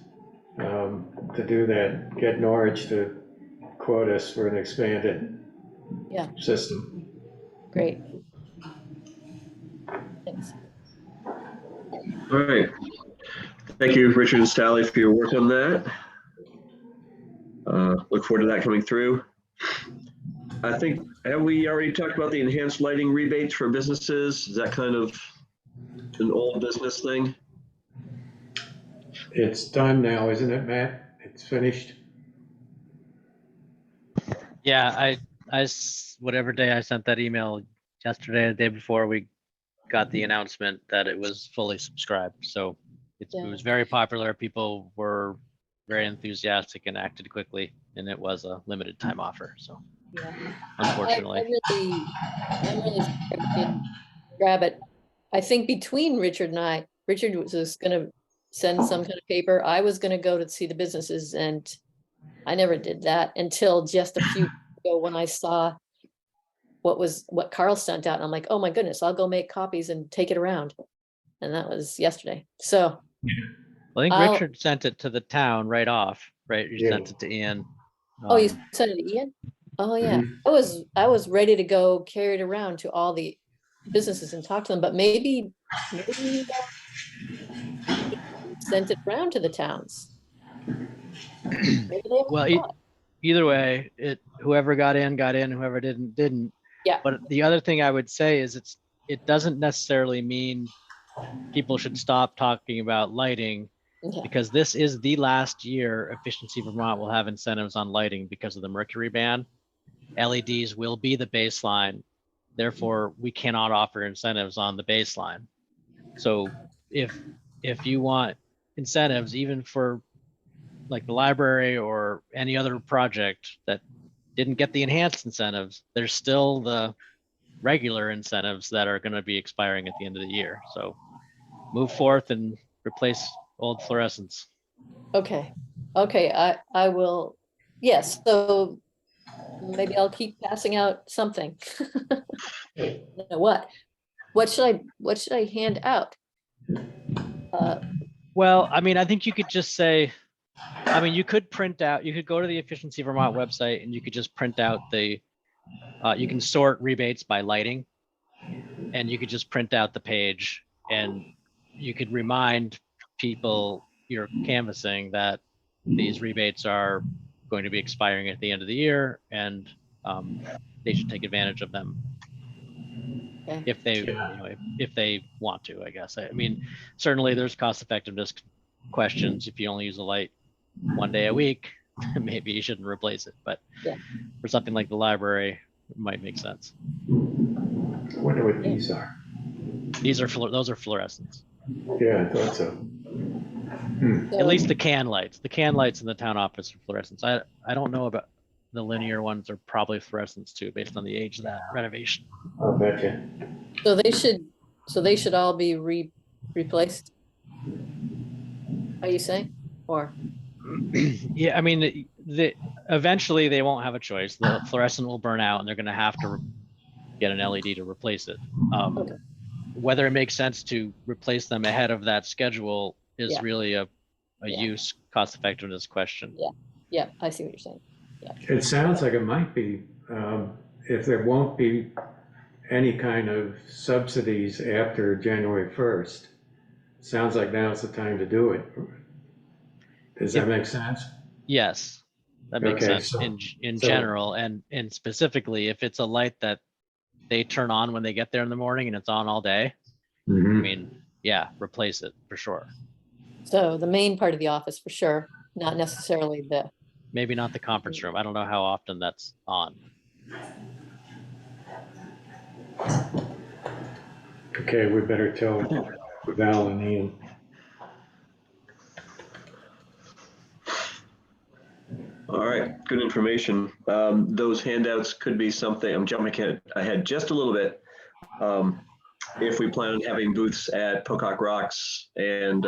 Speaker 1: to do that. Get Norwich to quote us for an expanded system.
Speaker 2: Great. Thanks.
Speaker 4: All right. Thank you, Richard and Sally, for your work on that. Look forward to that coming through. I think, have we already talked about the enhanced lighting rebates for businesses? Is that kind of an old business thing?
Speaker 1: It's done now, isn't it, Matt? It's finished.
Speaker 3: Yeah, whatever day I sent that email yesterday, the day before, we got the announcement that it was fully subscribed. So it was very popular. People were very enthusiastic and acted quickly, and it was a limited time offer. So unfortunately,
Speaker 2: I'm really sorry we didn't grab it. I think between Richard and I, Richard was just going to send some kind of paper. I was going to go to see the businesses, and I never did that until just a few weeks ago when I saw what Carl sent out. And I'm like, oh my goodness, I'll go make copies and take it around. And that was yesterday. So
Speaker 3: I think Richard sent it to the town right off, right? You sent it to Ian.
Speaker 2: You sent it to Ian? Oh yeah. I was ready to go carry it around to all the businesses and talk to them, but maybe sent it around to the towns.
Speaker 3: Well, either way, whoever got in, whoever didn't.
Speaker 2: Yeah.
Speaker 3: But the other thing I would say is it doesn't necessarily mean people should stop talking about lighting, because this is the last year Efficiency Vermont will have incentives on lighting because of the mercury ban. LEDs will be the baseline. Therefore, we cannot offer incentives on the baseline. So if you want incentives, even for like the library or any other project that didn't get the enhanced incentives, there's still the regular incentives that are going to be expiring at the end of the year. So move forth and replace old fluorescents.
Speaker 2: Okay. Okay, I will, yes, so maybe I'll keep passing out something. You know what? What should I hand out?
Speaker 3: Well, I mean, I think you could just say, I mean, you could go to the Efficiency Vermont website and you could just print out you can sort rebates by lighting. And you could just print out the page and you could remind people you're canvassing that these rebates are going to be expiring at the end of the year and they should take advantage of them
Speaker 2: Okay.
Speaker 3: if they,
Speaker 1: Yeah.
Speaker 3: if they want to, I guess. I mean, certainly there's cost effectiveness questions. If you only use a light one day a week, maybe you shouldn't replace it. But
Speaker 2: Yeah.
Speaker 3: for something like the library, it might make sense.
Speaker 1: I wonder what these are.
Speaker 3: Those are fluorescents.
Speaker 1: Yeah, I thought so.
Speaker 3: At least the can lights. The can lights in the town office are fluorescents. I don't know about the linear ones are probably fluorescents too, based on the age of that renovation.
Speaker 1: I'll bet you.
Speaker 2: So they should all be replaced? Are you saying? Or,
Speaker 3: Yeah, I mean, eventually they won't have a choice. The fluorescent will burn out and they're going to have to get an LED to replace it.
Speaker 2: Okay.
Speaker 3: Whether it makes sense to replace them ahead of that schedule is
Speaker 2: Yeah.
Speaker 3: really a
Speaker 2: Yeah.
Speaker 3: use cost effectiveness question.
Speaker 2: yeah, I see what you're saying.
Speaker 1: It sounds like it might be, if there won't be any kind of subsidies after January 1st. Sounds like now's the time to do it. Does that make sense?
Speaker 3: Yes, that makes
Speaker 1: Okay,
Speaker 3: sense
Speaker 1: so-
Speaker 3: in
Speaker 1: so-
Speaker 3: general, and specifically if it's a light that they turn on when they get there in the morning and it's on all day. I
Speaker 1: Mhm.
Speaker 3: mean, yeah, replace it for sure.
Speaker 2: So the main part of the office for sure, not necessarily the,
Speaker 3: Maybe not the conference room. I don't know how often that's on.
Speaker 1: Okay, we better tell Val and Ian.
Speaker 4: All right, good information. Those handouts could be something, I'm jumping ahead just a little bit. If we plan on having booths at Pocock Rocks and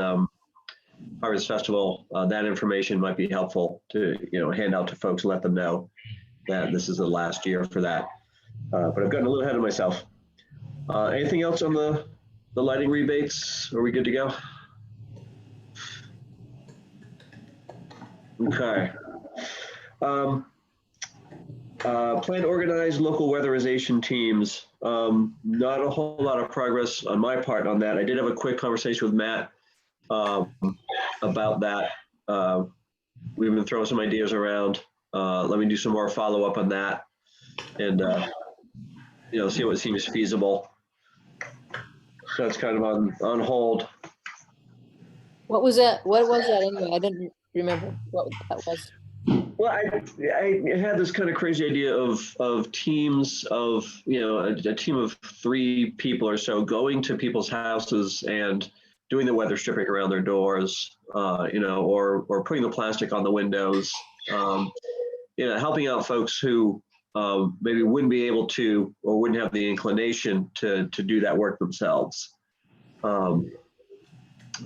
Speaker 4: Harvest Festival, that information might be helpful to, hand out to folks, let them know that this is the last year for that. But I've gotten a little ahead of myself. Anything else on the lighting rebates? Are we good to go? Okay. Plan to organize local weatherization teams. Not a whole lot of progress on my part on that. I did have a quick conversation with Matt about that. We've been throwing some ideas around. Let me do some more follow up on that and, see what seems feasible. So it's kind of on hold.
Speaker 2: what was that anyway? I didn't remember what that was.
Speaker 4: Well, I had this kind of crazy idea of teams of, a team of 3 people or so going to people's houses and doing the weather stripping around their doors, or putting the plastic on the windows, helping out folks who maybe wouldn't be able to or wouldn't have the inclination to do that work themselves.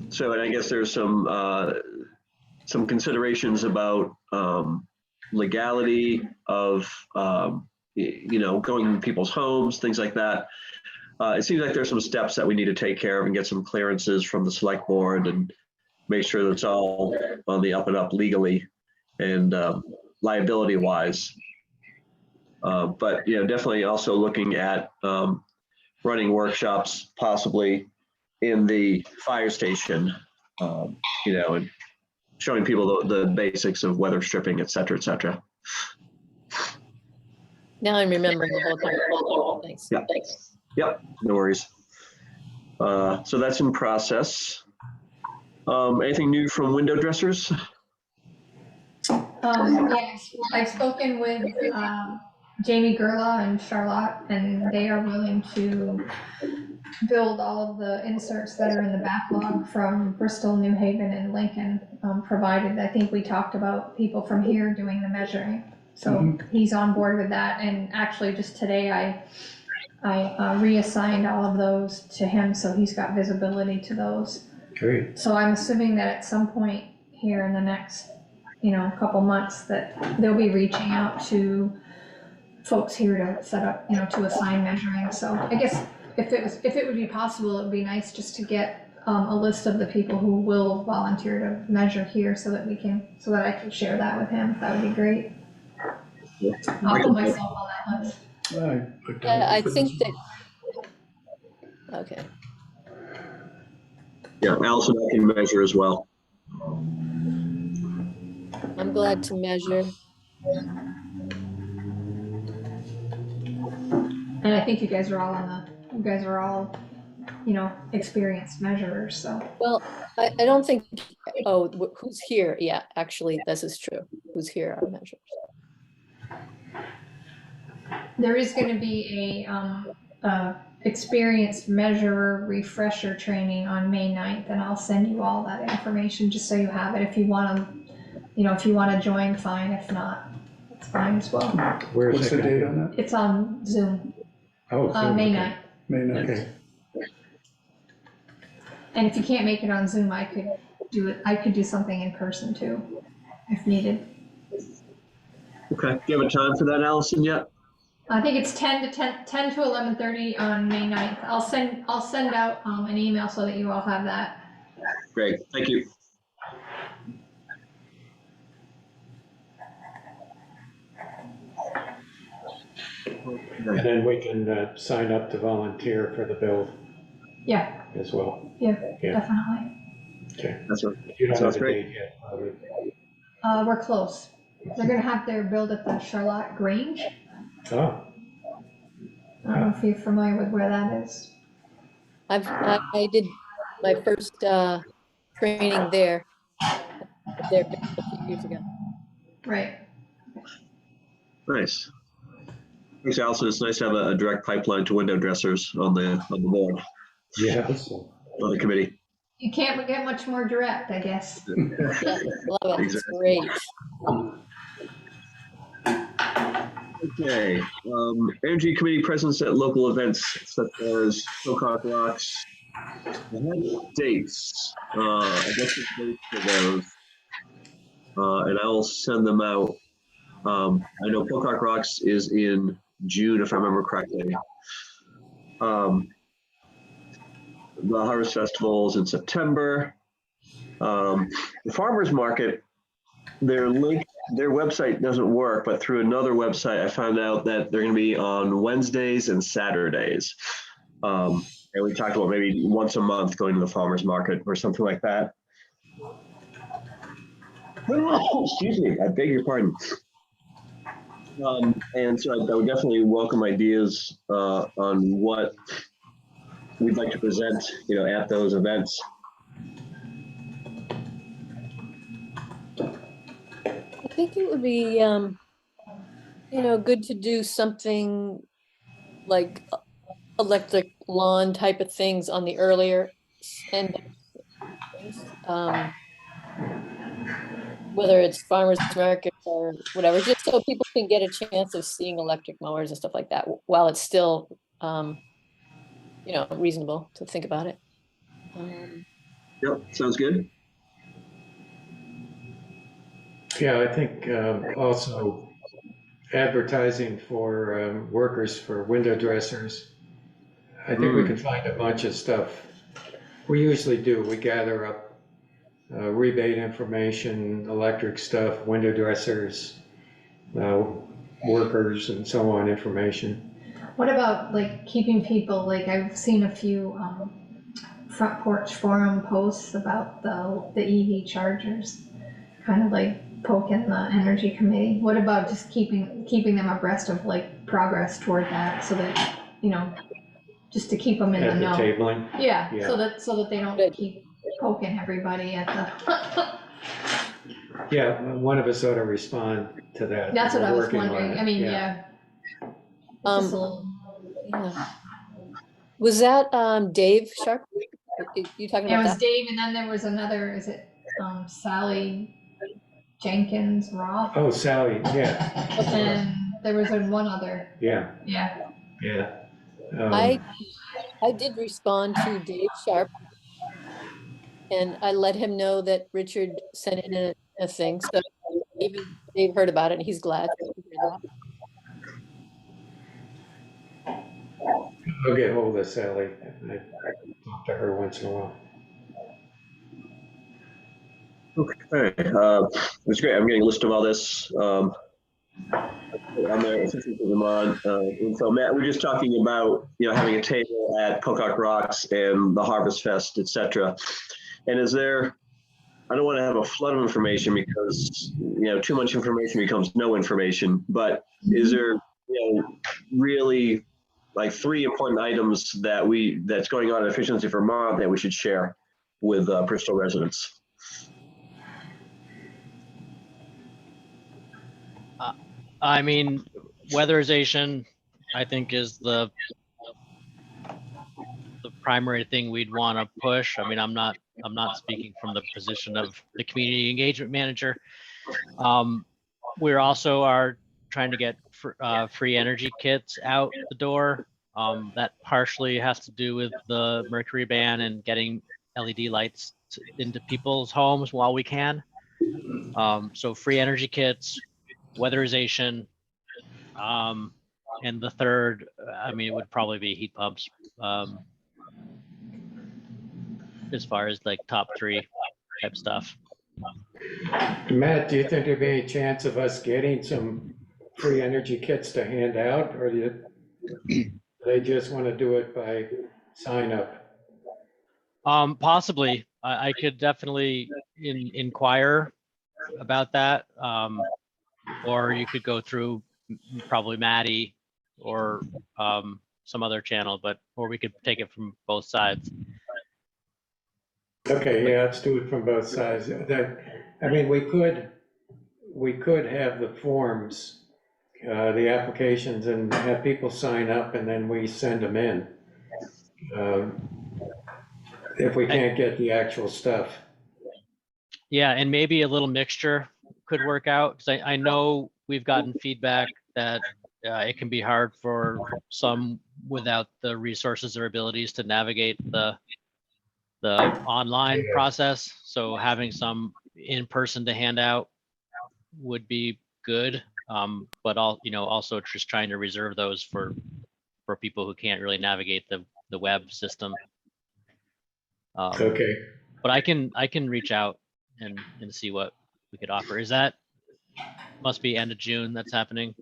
Speaker 4: So, and I guess there's some considerations about legality of, going to people's homes, things like that. It seems like there's some steps that we need to take care of and get some clearances from the select board and make sure that it's all on the up and up legally and liability wise. But, definitely also looking at running workshops possibly in the fire station, and showing people the basics of weather stripping, et cetera, et cetera.
Speaker 2: Now I'm remembering the whole time. Thanks.
Speaker 4: Yeah. Yep, no worries. So that's in process. Anything new from window dressers?
Speaker 5: Yes, I've spoken with Jamie Gerla and Charlotte, and they are willing to build all of the inserts that are in the backlog from Bristol, New Haven, and Lincoln, provided, I think we talked about people from here doing the measuring. So he's on board with that, and actually just today I reassigned all of those to him, so he's got visibility to those.
Speaker 1: Great.
Speaker 5: So I'm assuming that at some point here in the next a couple months, that they'll be reaching out to folks here to set up, to assign measuring. So I guess if it would be possible, it would be nice just to get a list of the people who will volunteer to measure here so that I can share that with him. That would be great. I'll put myself on that list.
Speaker 2: I think that, okay,
Speaker 4: Yeah, Allison, I can measure as well.
Speaker 2: I'm glad to measure.
Speaker 5: And I think you guys are all experienced measurers, so.
Speaker 2: Well, I don't think, oh, who's here? Yeah, actually, this is true. Who's here are measures.
Speaker 5: There is gonna be a experienced measurer refresher training on May 9th, and I'll send you all that information just so you have it. If you wanna join, fine. If not, it's fine as well.
Speaker 1: Where's
Speaker 7: What's the date on that?
Speaker 5: It's on Zoom,
Speaker 1: Oh, Zoom,
Speaker 5: May
Speaker 1: okay.
Speaker 5: 9th.
Speaker 7: May 9th.
Speaker 1: Okay.
Speaker 5: And if you can't make it on Zoom, I could do something in person too, if needed.
Speaker 4: Okay. Do you have a time for that, Allison, yet?
Speaker 5: I think it's 10 to 11:30 on May 9th. I'll send out an email so that you all have that.
Speaker 4: Great. Thank you.
Speaker 1: And then we can sign up to volunteer for the build
Speaker 5: Yeah,
Speaker 1: as well.
Speaker 5: yeah,
Speaker 1: Yeah.
Speaker 5: definitely.
Speaker 1: Okay.
Speaker 4: That's right.
Speaker 1: You don't
Speaker 4: Sounds
Speaker 1: have a
Speaker 4: great.
Speaker 1: date yet, probably.
Speaker 5: We're close. They're gonna have their build at the Charlotte Grange.
Speaker 1: Oh,
Speaker 5: I don't know if you're familiar with where that is.
Speaker 2: I did my first training there a few years ago.
Speaker 5: Right.
Speaker 4: Nice. Thanks, Allison. It's nice to have a direct pipeline to window dressers on the board,
Speaker 1: yeah. So,
Speaker 4: on the committee.
Speaker 5: You can't get much more direct, I guess.
Speaker 2: Yeah, love it. It's
Speaker 4: Exactly.
Speaker 2: great.
Speaker 4: Okay. Energy committee presence at local events such as Pocock Rocks. I have dates. I guess the dates for those. And I'll send them out. I know Pocock Rocks is in June, if I remember correctly. The Harvest Festival is in September. The Farmers Market, their website doesn't work, but through another website, I found out that they're going to be on Wednesdays and Saturdays. And we talked about maybe once a month going to the Farmers Market or something like that. Oh, excuse me, I beg your pardon. And so I would definitely welcome ideas on what we'd like to present, at those events.
Speaker 2: I think it would be, good to do something like electric lawn type of things on the earlier end of things. Whether it's farmers market or whatever, just so people can get a chance of seeing electric mowers and stuff like that while it's still, reasonable to think about it.
Speaker 4: Yep, sounds good.
Speaker 1: yeah, I think also advertising for workers for window dressers. I think we can find a bunch of stuff. We usually do. We gather up rebate information, electric stuff, window dressers, workers, and so on information.
Speaker 5: What about like keeping people, like I've seen a few front porch forum posts about the EV chargers, kind of like poking the energy committee. What about just keeping them abreast of like progress toward that, so that, just to keep them in the
Speaker 1: At the
Speaker 5: know.
Speaker 1: tabling.
Speaker 5: Yeah,
Speaker 1: Yeah.
Speaker 5: so that they don't keep poking everybody at the.
Speaker 1: Yeah, one of us ought to respond to that.
Speaker 5: That's what
Speaker 1: We're
Speaker 5: I was
Speaker 1: working on
Speaker 5: wondering.
Speaker 1: it.
Speaker 5: I mean, yeah. Just a little.
Speaker 2: Yeah. Was that Dave Sharp? You talking
Speaker 5: It
Speaker 2: about
Speaker 5: was
Speaker 2: that?
Speaker 5: Dave, and then there was another, is it Sally Jenkins Roth?
Speaker 1: Oh, Sally, yeah,
Speaker 5: And there was one other,
Speaker 1: yeah,
Speaker 5: yeah.
Speaker 1: yeah.
Speaker 2: I did respond to Dave Sharp, and I let him know that Richard sent in a thing. So Even Dave heard about it and he's glad to hear that.
Speaker 1: I'll get hold of Sally. I talk to her once in a while.
Speaker 4: Okay, it's great. I'm getting a list of all this. On there, assistant to Vermont. And so Matt, we're just talking about, having a table at Pocock Rocks and the Harvest Fest, et cetera. And is there, I don't want to have a flood of information because, too much information becomes no information, but is there, really like 3 important items that's going on in Efficiency Vermont that we should share with Bristol residents?
Speaker 3: I mean, weatherization, I think, is the primary thing we'd want to push. I mean, I'm not speaking from the position of the community engagement manager. We're also are trying to get free energy kits out the door. That partially has to do with the mercury ban and getting LED lights into people's homes while we can. So free energy kits, weatherization, and the third, I mean, it would probably be heat pumps. As far as like top 3 type stuff.
Speaker 1: Matt, do you think there'd be any chance of us getting some free energy kits to hand out, or do they just want to do it by sign up?
Speaker 3: Possibly. I could definitely inquire about that. Or you could go through probably Maddie or some other channel, or we could take it from both sides.
Speaker 1: Okay, yeah, let's do it from both sides. I mean, we could have the forms, the applications, and have people sign up, and then we send them in. If we can't get the actual stuff.
Speaker 3: Yeah, and maybe a little mixture could work out, because I know we've gotten feedback that it can be hard for some without the resources or abilities to navigate the online process. So having some in person to hand out would be good, but also just trying to reserve those for people who can't really navigate the web system.
Speaker 1: Okay.
Speaker 3: But I can reach out and see what we could offer. Is that must be end of June that's happening?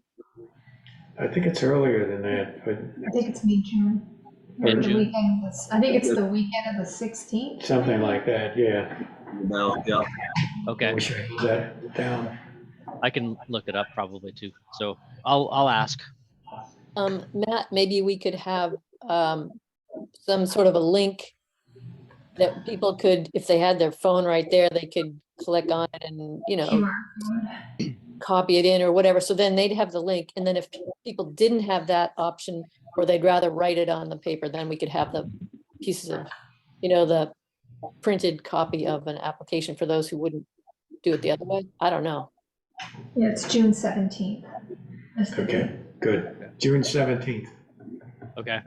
Speaker 1: I think it's earlier than that, but
Speaker 5: I think it's mid-June.
Speaker 3: Mid-June?
Speaker 5: I think it's the weekend of the 16th.
Speaker 1: something like that, yeah.
Speaker 4: No, yeah.
Speaker 3: Okay,
Speaker 1: We should have that down.
Speaker 3: I can look it up probably too. So I'll ask.
Speaker 2: Matt, maybe we could have some sort of a link that people could, if they had their phone right there, they could click on it and,
Speaker 5: QR code.
Speaker 2: copy it in or whatever. So then they'd have the link. And then if people didn't have that option, or they'd rather write it on the paper, then we could have the pieces of, the printed copy of an application for those who wouldn't do it the other way. I don't know.
Speaker 5: Yeah, it's June 17th. That's the date.
Speaker 1: Okay, good. June 17th.
Speaker 3: Okay,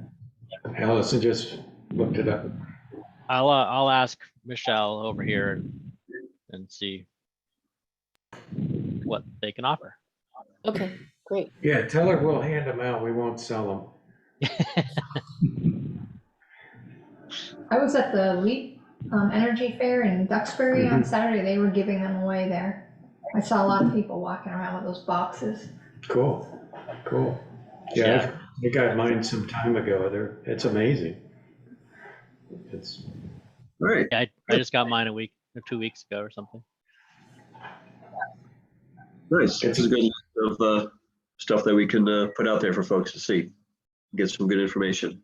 Speaker 1: Allison just looked it up.
Speaker 3: I'll ask Michelle over here and see what they can offer.
Speaker 2: Okay, great.
Speaker 1: Yeah, tell her we'll hand them out. We won't sell
Speaker 5: I was at the LEAP Energy Fair in Duxbury on Saturday. They were giving them away there. I saw a lot of people walking around with those boxes.
Speaker 1: them. Cool. Yeah, I got mine some time ago. It's amazing. It's
Speaker 4: All right.
Speaker 3: Yeah, I just got mine a week or 2 weeks ago or something.
Speaker 4: Nice. This is a good list of stuff that we can put out there for folks to see. Get some good information.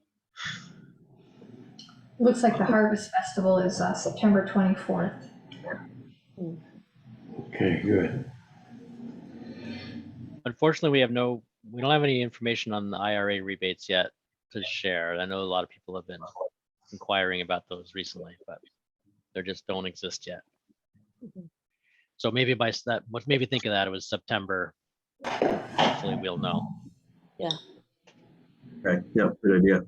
Speaker 5: Looks like the Harvest Festival is September 24th.
Speaker 1: okay, good.
Speaker 3: Unfortunately, we don't have any information on the IRA rebates yet to share. I know a lot of people have been inquiring about those recently, but they just don't exist yet. So maybe by that, what made me think of that, it was September. Hopefully we'll know.
Speaker 4: Okay. Yeah, good idea.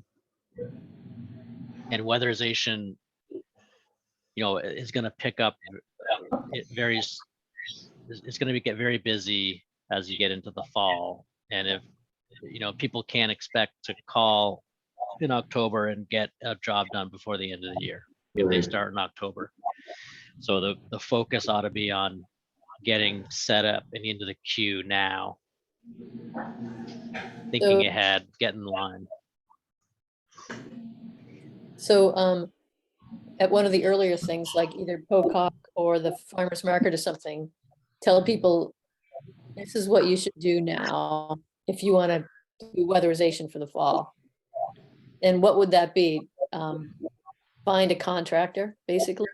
Speaker 3: And weatherization, is going to pick up. It varies it's going to get very busy as you get into the fall. And if, people can't expect to call in October and get a job done before the end of the year if they
Speaker 1: Right.
Speaker 3: start in October. So the focus ought to be on getting set up and into the queue now, thinking
Speaker 2: So-
Speaker 3: ahead, get in line.
Speaker 2: So, at one of the earlier things, like either Pocock or the farmer's market or something, tell people, this is what you should do now if you want to do weatherization for the fall. And what would that be? Find a contractor, basically?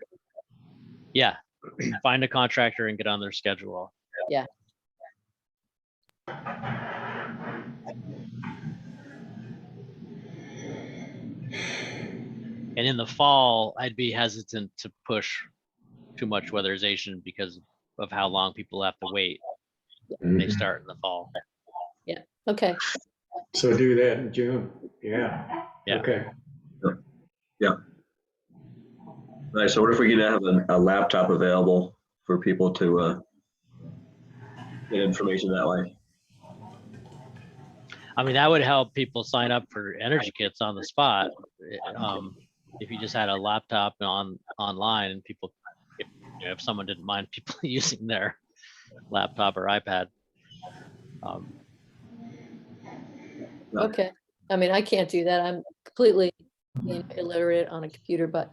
Speaker 3: Yeah, find a contractor and get on their schedule.
Speaker 2: Yeah.
Speaker 3: And in the fall, I'd be hesitant to push too much weatherization because of how long people have to wait when they start in the fall.
Speaker 2: Okay,
Speaker 1: So do that in June. Yeah.
Speaker 3: Yeah.
Speaker 1: Okay.
Speaker 4: All right, so what if we could have a laptop available for people to get information that way?
Speaker 3: I mean, that would help people sign up for energy kits on the spot. If you just had a laptop online and people, if someone didn't mind people using their laptop or iPad.
Speaker 2: okay. I mean, I can't do that. I'm completely illiterate on a computer, but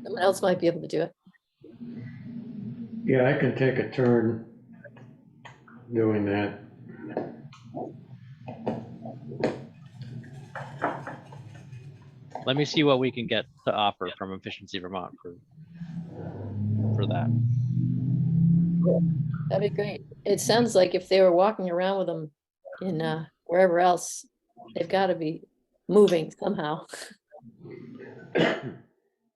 Speaker 2: someone else might be able to do it.
Speaker 1: Yeah, I can take a turn doing that.
Speaker 3: Let me see what we can get to offer from Efficiency Vermont for that.
Speaker 2: That'd be great. It sounds like if they were walking around with them in wherever else, they've got to be moving somehow.
Speaker 1: You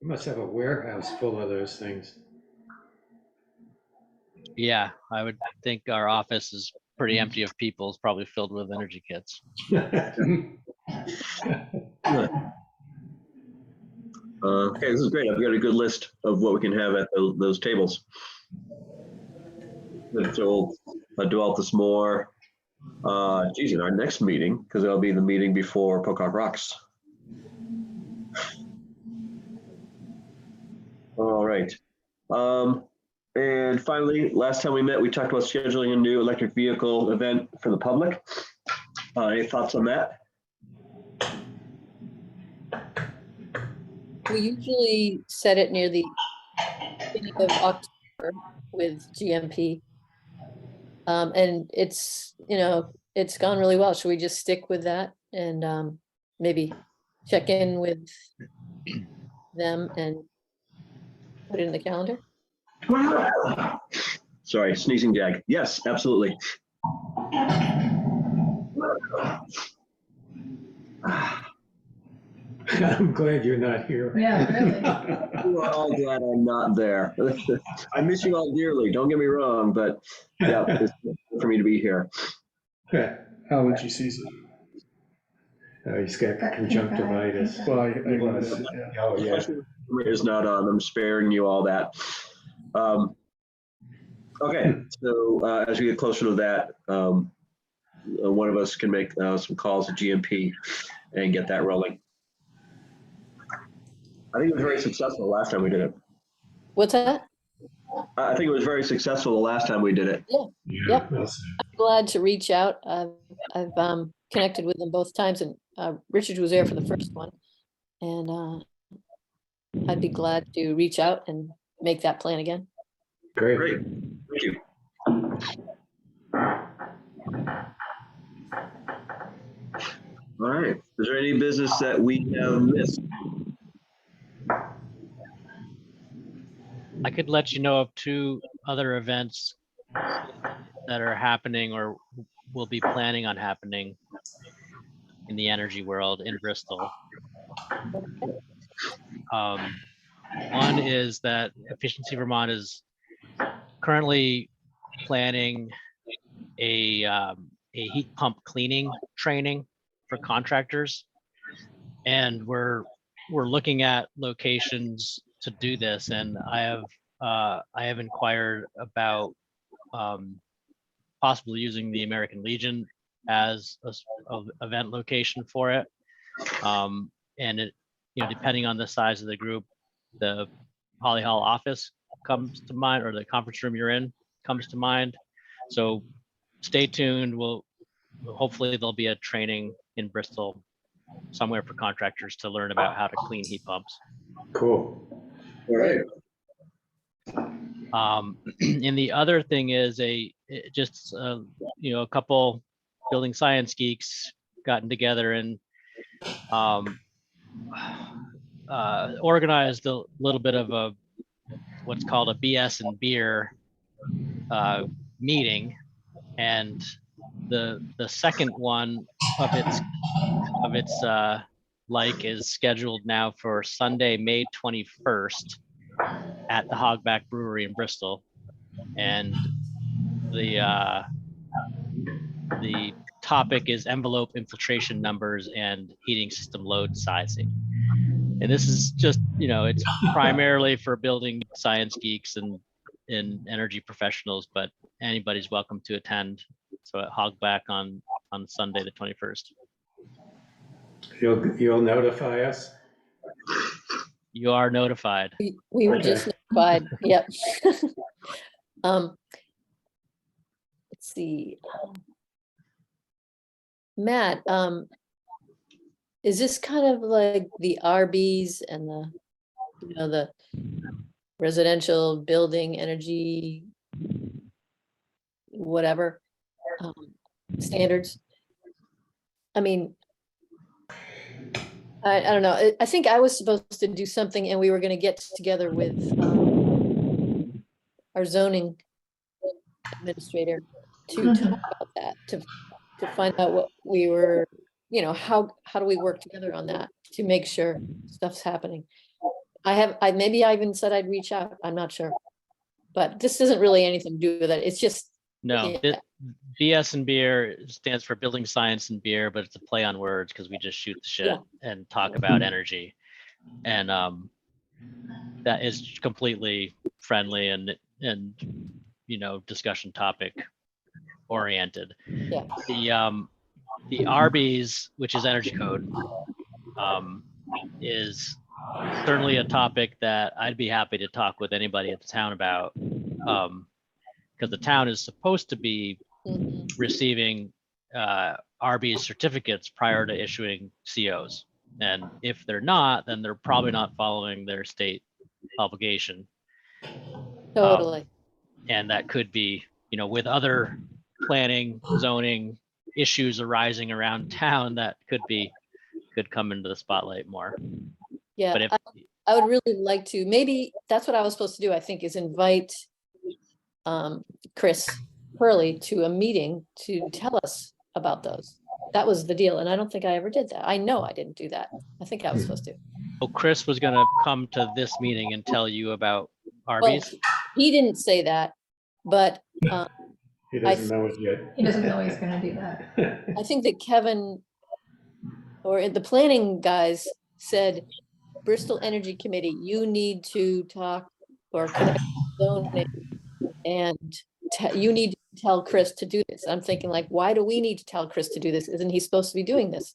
Speaker 1: must have a warehouse full of those things.
Speaker 3: Yeah, I would think our office is pretty empty of people. It's probably filled with energy kits.
Speaker 4: Okay, this is great. I've got a good list of what we can have at those tables. So we'll develop this more. Geez, in our next meeting, because that'll be the meeting before Pocock Rocks. All right. And finally, last time we met, we talked about scheduling a new electric vehicle event for the public. Any thoughts on that?
Speaker 2: We usually set it near the beginning of October with GMP. And it's gone really well. Should we just stick with that and maybe check in with them and put it in the calendar?
Speaker 4: Sorry, sneezing jag. Yes, absolutely.
Speaker 1: I'm glad you're not here.
Speaker 5: Yeah, really.
Speaker 4: You are all glad I'm not there. I miss you all dearly. Don't get me wrong, but yeah, it's good for me to be here.
Speaker 7: Allergy season.
Speaker 1: He's got conjunctivitis.
Speaker 7: Well, I was, yeah.
Speaker 1: Oh, yeah.
Speaker 4: Is not on. I'm sparing you all that. Okay, so as we get closer to that, one of us can make some calls to GMP and get that rolling. I think it was very successful the last time we did it.
Speaker 2: What's that?
Speaker 4: I think it was very successful the last time we did it.
Speaker 2: Yep. I'm glad to reach out. I've connected with them both times, and Richard was there for the first one. And I'd be glad to reach out and make that plan again.
Speaker 1: Great.
Speaker 4: Great. Thank you. All right. Is there any business that we have missed?
Speaker 3: I could let you know of 2 other events that are happening or will be planning on happening in the energy world in Bristol. One is that Efficiency Vermont is currently planning a heat pump cleaning training for contractors, and we're looking at locations to do this. And I have inquired about possibly using the American Legion as a event location for it. And it, depending on the size of the group, the Holly Hall office comes to mind, or the conference room you're in comes to mind. So stay tuned. Hopefully there'll be a training in Bristol somewhere for contractors to learn about how to clean heat pumps.
Speaker 1: Cool.
Speaker 4: All right.
Speaker 3: And the other thing is a couple building science geeks gotten together and organized a little bit of what's called a BS and beer meeting, and the second one of its like is scheduled now for Sunday, May 21st at the Hogback Brewery in Bristol, and the topic is envelope infiltration numbers and heating system load sizing. And this is just, it's primarily for building science geeks and energy professionals, but anybody's welcome to attend. So at Hogback on Sunday, the 21st.
Speaker 1: You'll notify us?
Speaker 3: You are notified.
Speaker 2: We were just notified, yep. Let's see. Matt, is this kind of like the RBs and the residential building energy, whatever, standards? I mean, I don't know. I think I was supposed to do something, and we were going to get together with our zoning administrator to talk about that, to find out what we were, how do we work together on that to make sure stuff's happening. Maybe I even said I'd reach out. I'm not sure, but this isn't really anything to do with it. It's just
Speaker 3: no. BS and beer stands for building science and beer, but it's a play on words because we just shoot the shit and talk about energy, and that is completely friendly and discussion topic oriented.
Speaker 2: Yeah.
Speaker 3: The RBs, which is energy code, is certainly a topic that I'd be happy to talk with anybody at the town about, because the town is supposed to be receiving RB certificates prior to issuing COs. And if they're not, then they're probably not following their state obligation.
Speaker 2: Totally.
Speaker 3: And that could be, with other planning, zoning issues arising around town, that could come into the spotlight more.
Speaker 2: Yeah,
Speaker 3: but if,
Speaker 2: I would really like to, maybe that's what I was supposed to do, I think, is invite Chris Hurley to a meeting to tell us about those. That was the deal, and I don't think I ever did that. I know I didn't do that. I think I was supposed to.
Speaker 3: well, Chris was going to come to this meeting and tell you about RBs.
Speaker 2: Well, he didn't say that, but
Speaker 1: He doesn't know it yet.
Speaker 5: He doesn't know he's gonna do that.
Speaker 2: I think that Kevin or the planning guys said, Bristol Energy Committee, you need to talk or connect zoning, and you need to tell Chris to do this. I'm thinking, like, why do we need to tell Chris to do this? Isn't he supposed to be doing this?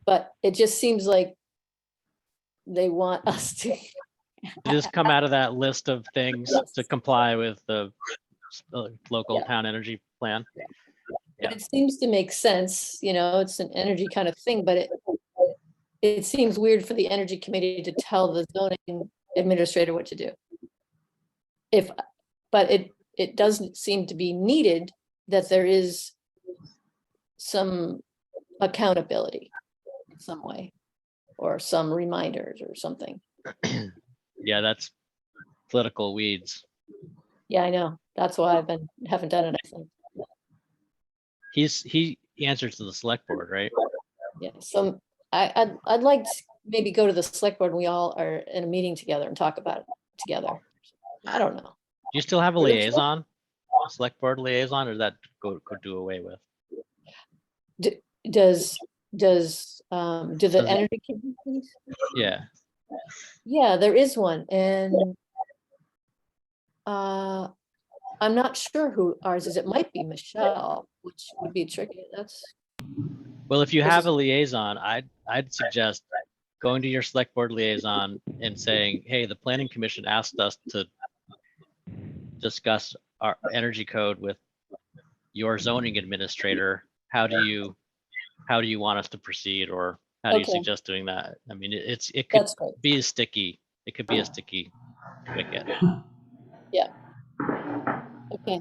Speaker 2: But it just seems like they want us to.
Speaker 3: Just come out of that list of things to comply with the local town energy plan.
Speaker 2: But it seems to make sense, it's an energy kind of thing, but it seems weird for the energy committee to tell the zoning administrator what to do. But it doesn't seem to be needed, that there is some accountability in some way, or some reminders or something.
Speaker 3: Yeah, that's political weeds.
Speaker 2: Yeah, I know. That's why haven't done anything.
Speaker 3: He answers to the select board, right?
Speaker 2: Yeah, so I'd like to maybe go to the select board and we all are in a meeting together and talk about it together. I don't know.
Speaker 3: Do you still have a liaison, a select board liaison, or does that go do away with?
Speaker 2: Does the energy committees?
Speaker 3: Yeah.
Speaker 2: Yeah, there is one, and I'm not sure who ours is. It might be Michelle, which would be tricky. That's,
Speaker 3: Well, if you
Speaker 2: This
Speaker 3: have
Speaker 2: is-
Speaker 3: a liaison, I'd suggest going to your select board liaison and saying, hey, the planning commission asked us to discuss our energy code with your zoning administrator. How do you want us to proceed, or how do you
Speaker 2: Okay.
Speaker 3: suggest doing that? I mean, it could
Speaker 2: that's great.
Speaker 3: be a sticky, it could be a sticky wicket.
Speaker 2: Okay.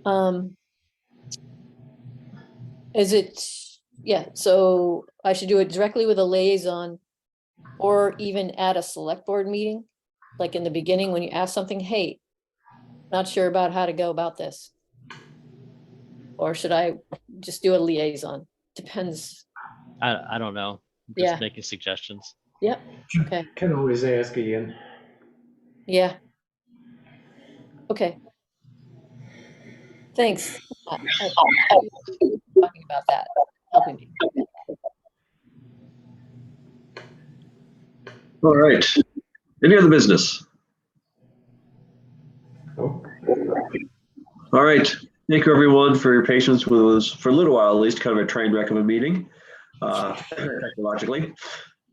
Speaker 2: Um, is it, yeah, so I should do it directly with a liaison or even at a select board meeting? Like in the beginning, when you ask something, hey, not sure about how to go about this. Or should I just do a liaison? Depends.
Speaker 3: I don't know. I'm
Speaker 2: Yeah.
Speaker 3: just making suggestions.
Speaker 2: Yep, okay,
Speaker 1: Can always ask Ian.
Speaker 2: yeah. Okay. Thanks. Talking about that, helping me.
Speaker 4: All right. Any other business?
Speaker 1: Oh,
Speaker 4: All right. Thank you, everyone, for your patience with us for a little while, at least, kind of a train wreck of a meeting, technologically,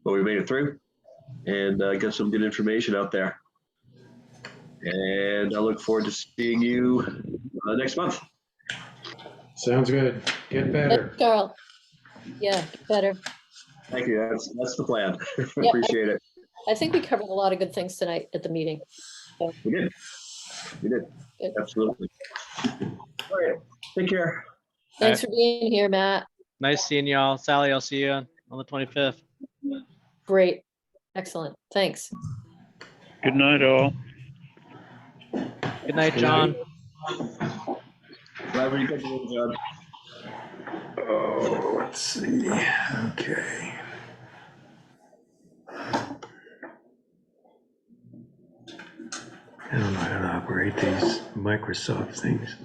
Speaker 4: but we made it through and got some good information out there. And I look forward to seeing you next month.
Speaker 1: sounds good. Get better.
Speaker 2: Carl, yeah, better.
Speaker 4: Thank you. That's the plan.
Speaker 2: Yep.
Speaker 4: Appreciate it.
Speaker 2: I think we covered a lot of good things tonight at the meeting.
Speaker 4: We did. We did.
Speaker 2: Good.
Speaker 4: Absolutely. All right. Take care.
Speaker 2: Thanks for being here, Matt.
Speaker 3: Nice seeing y'all. Sally, I'll see you on the 25th.
Speaker 2: Great, excellent, thanks.
Speaker 6: Good night, all.
Speaker 3: Good night,
Speaker 1: Good
Speaker 3: John.
Speaker 4: Glad we got you, John.
Speaker 1: Oh, let's see. Okay. I don't know how to operate these Microsoft things.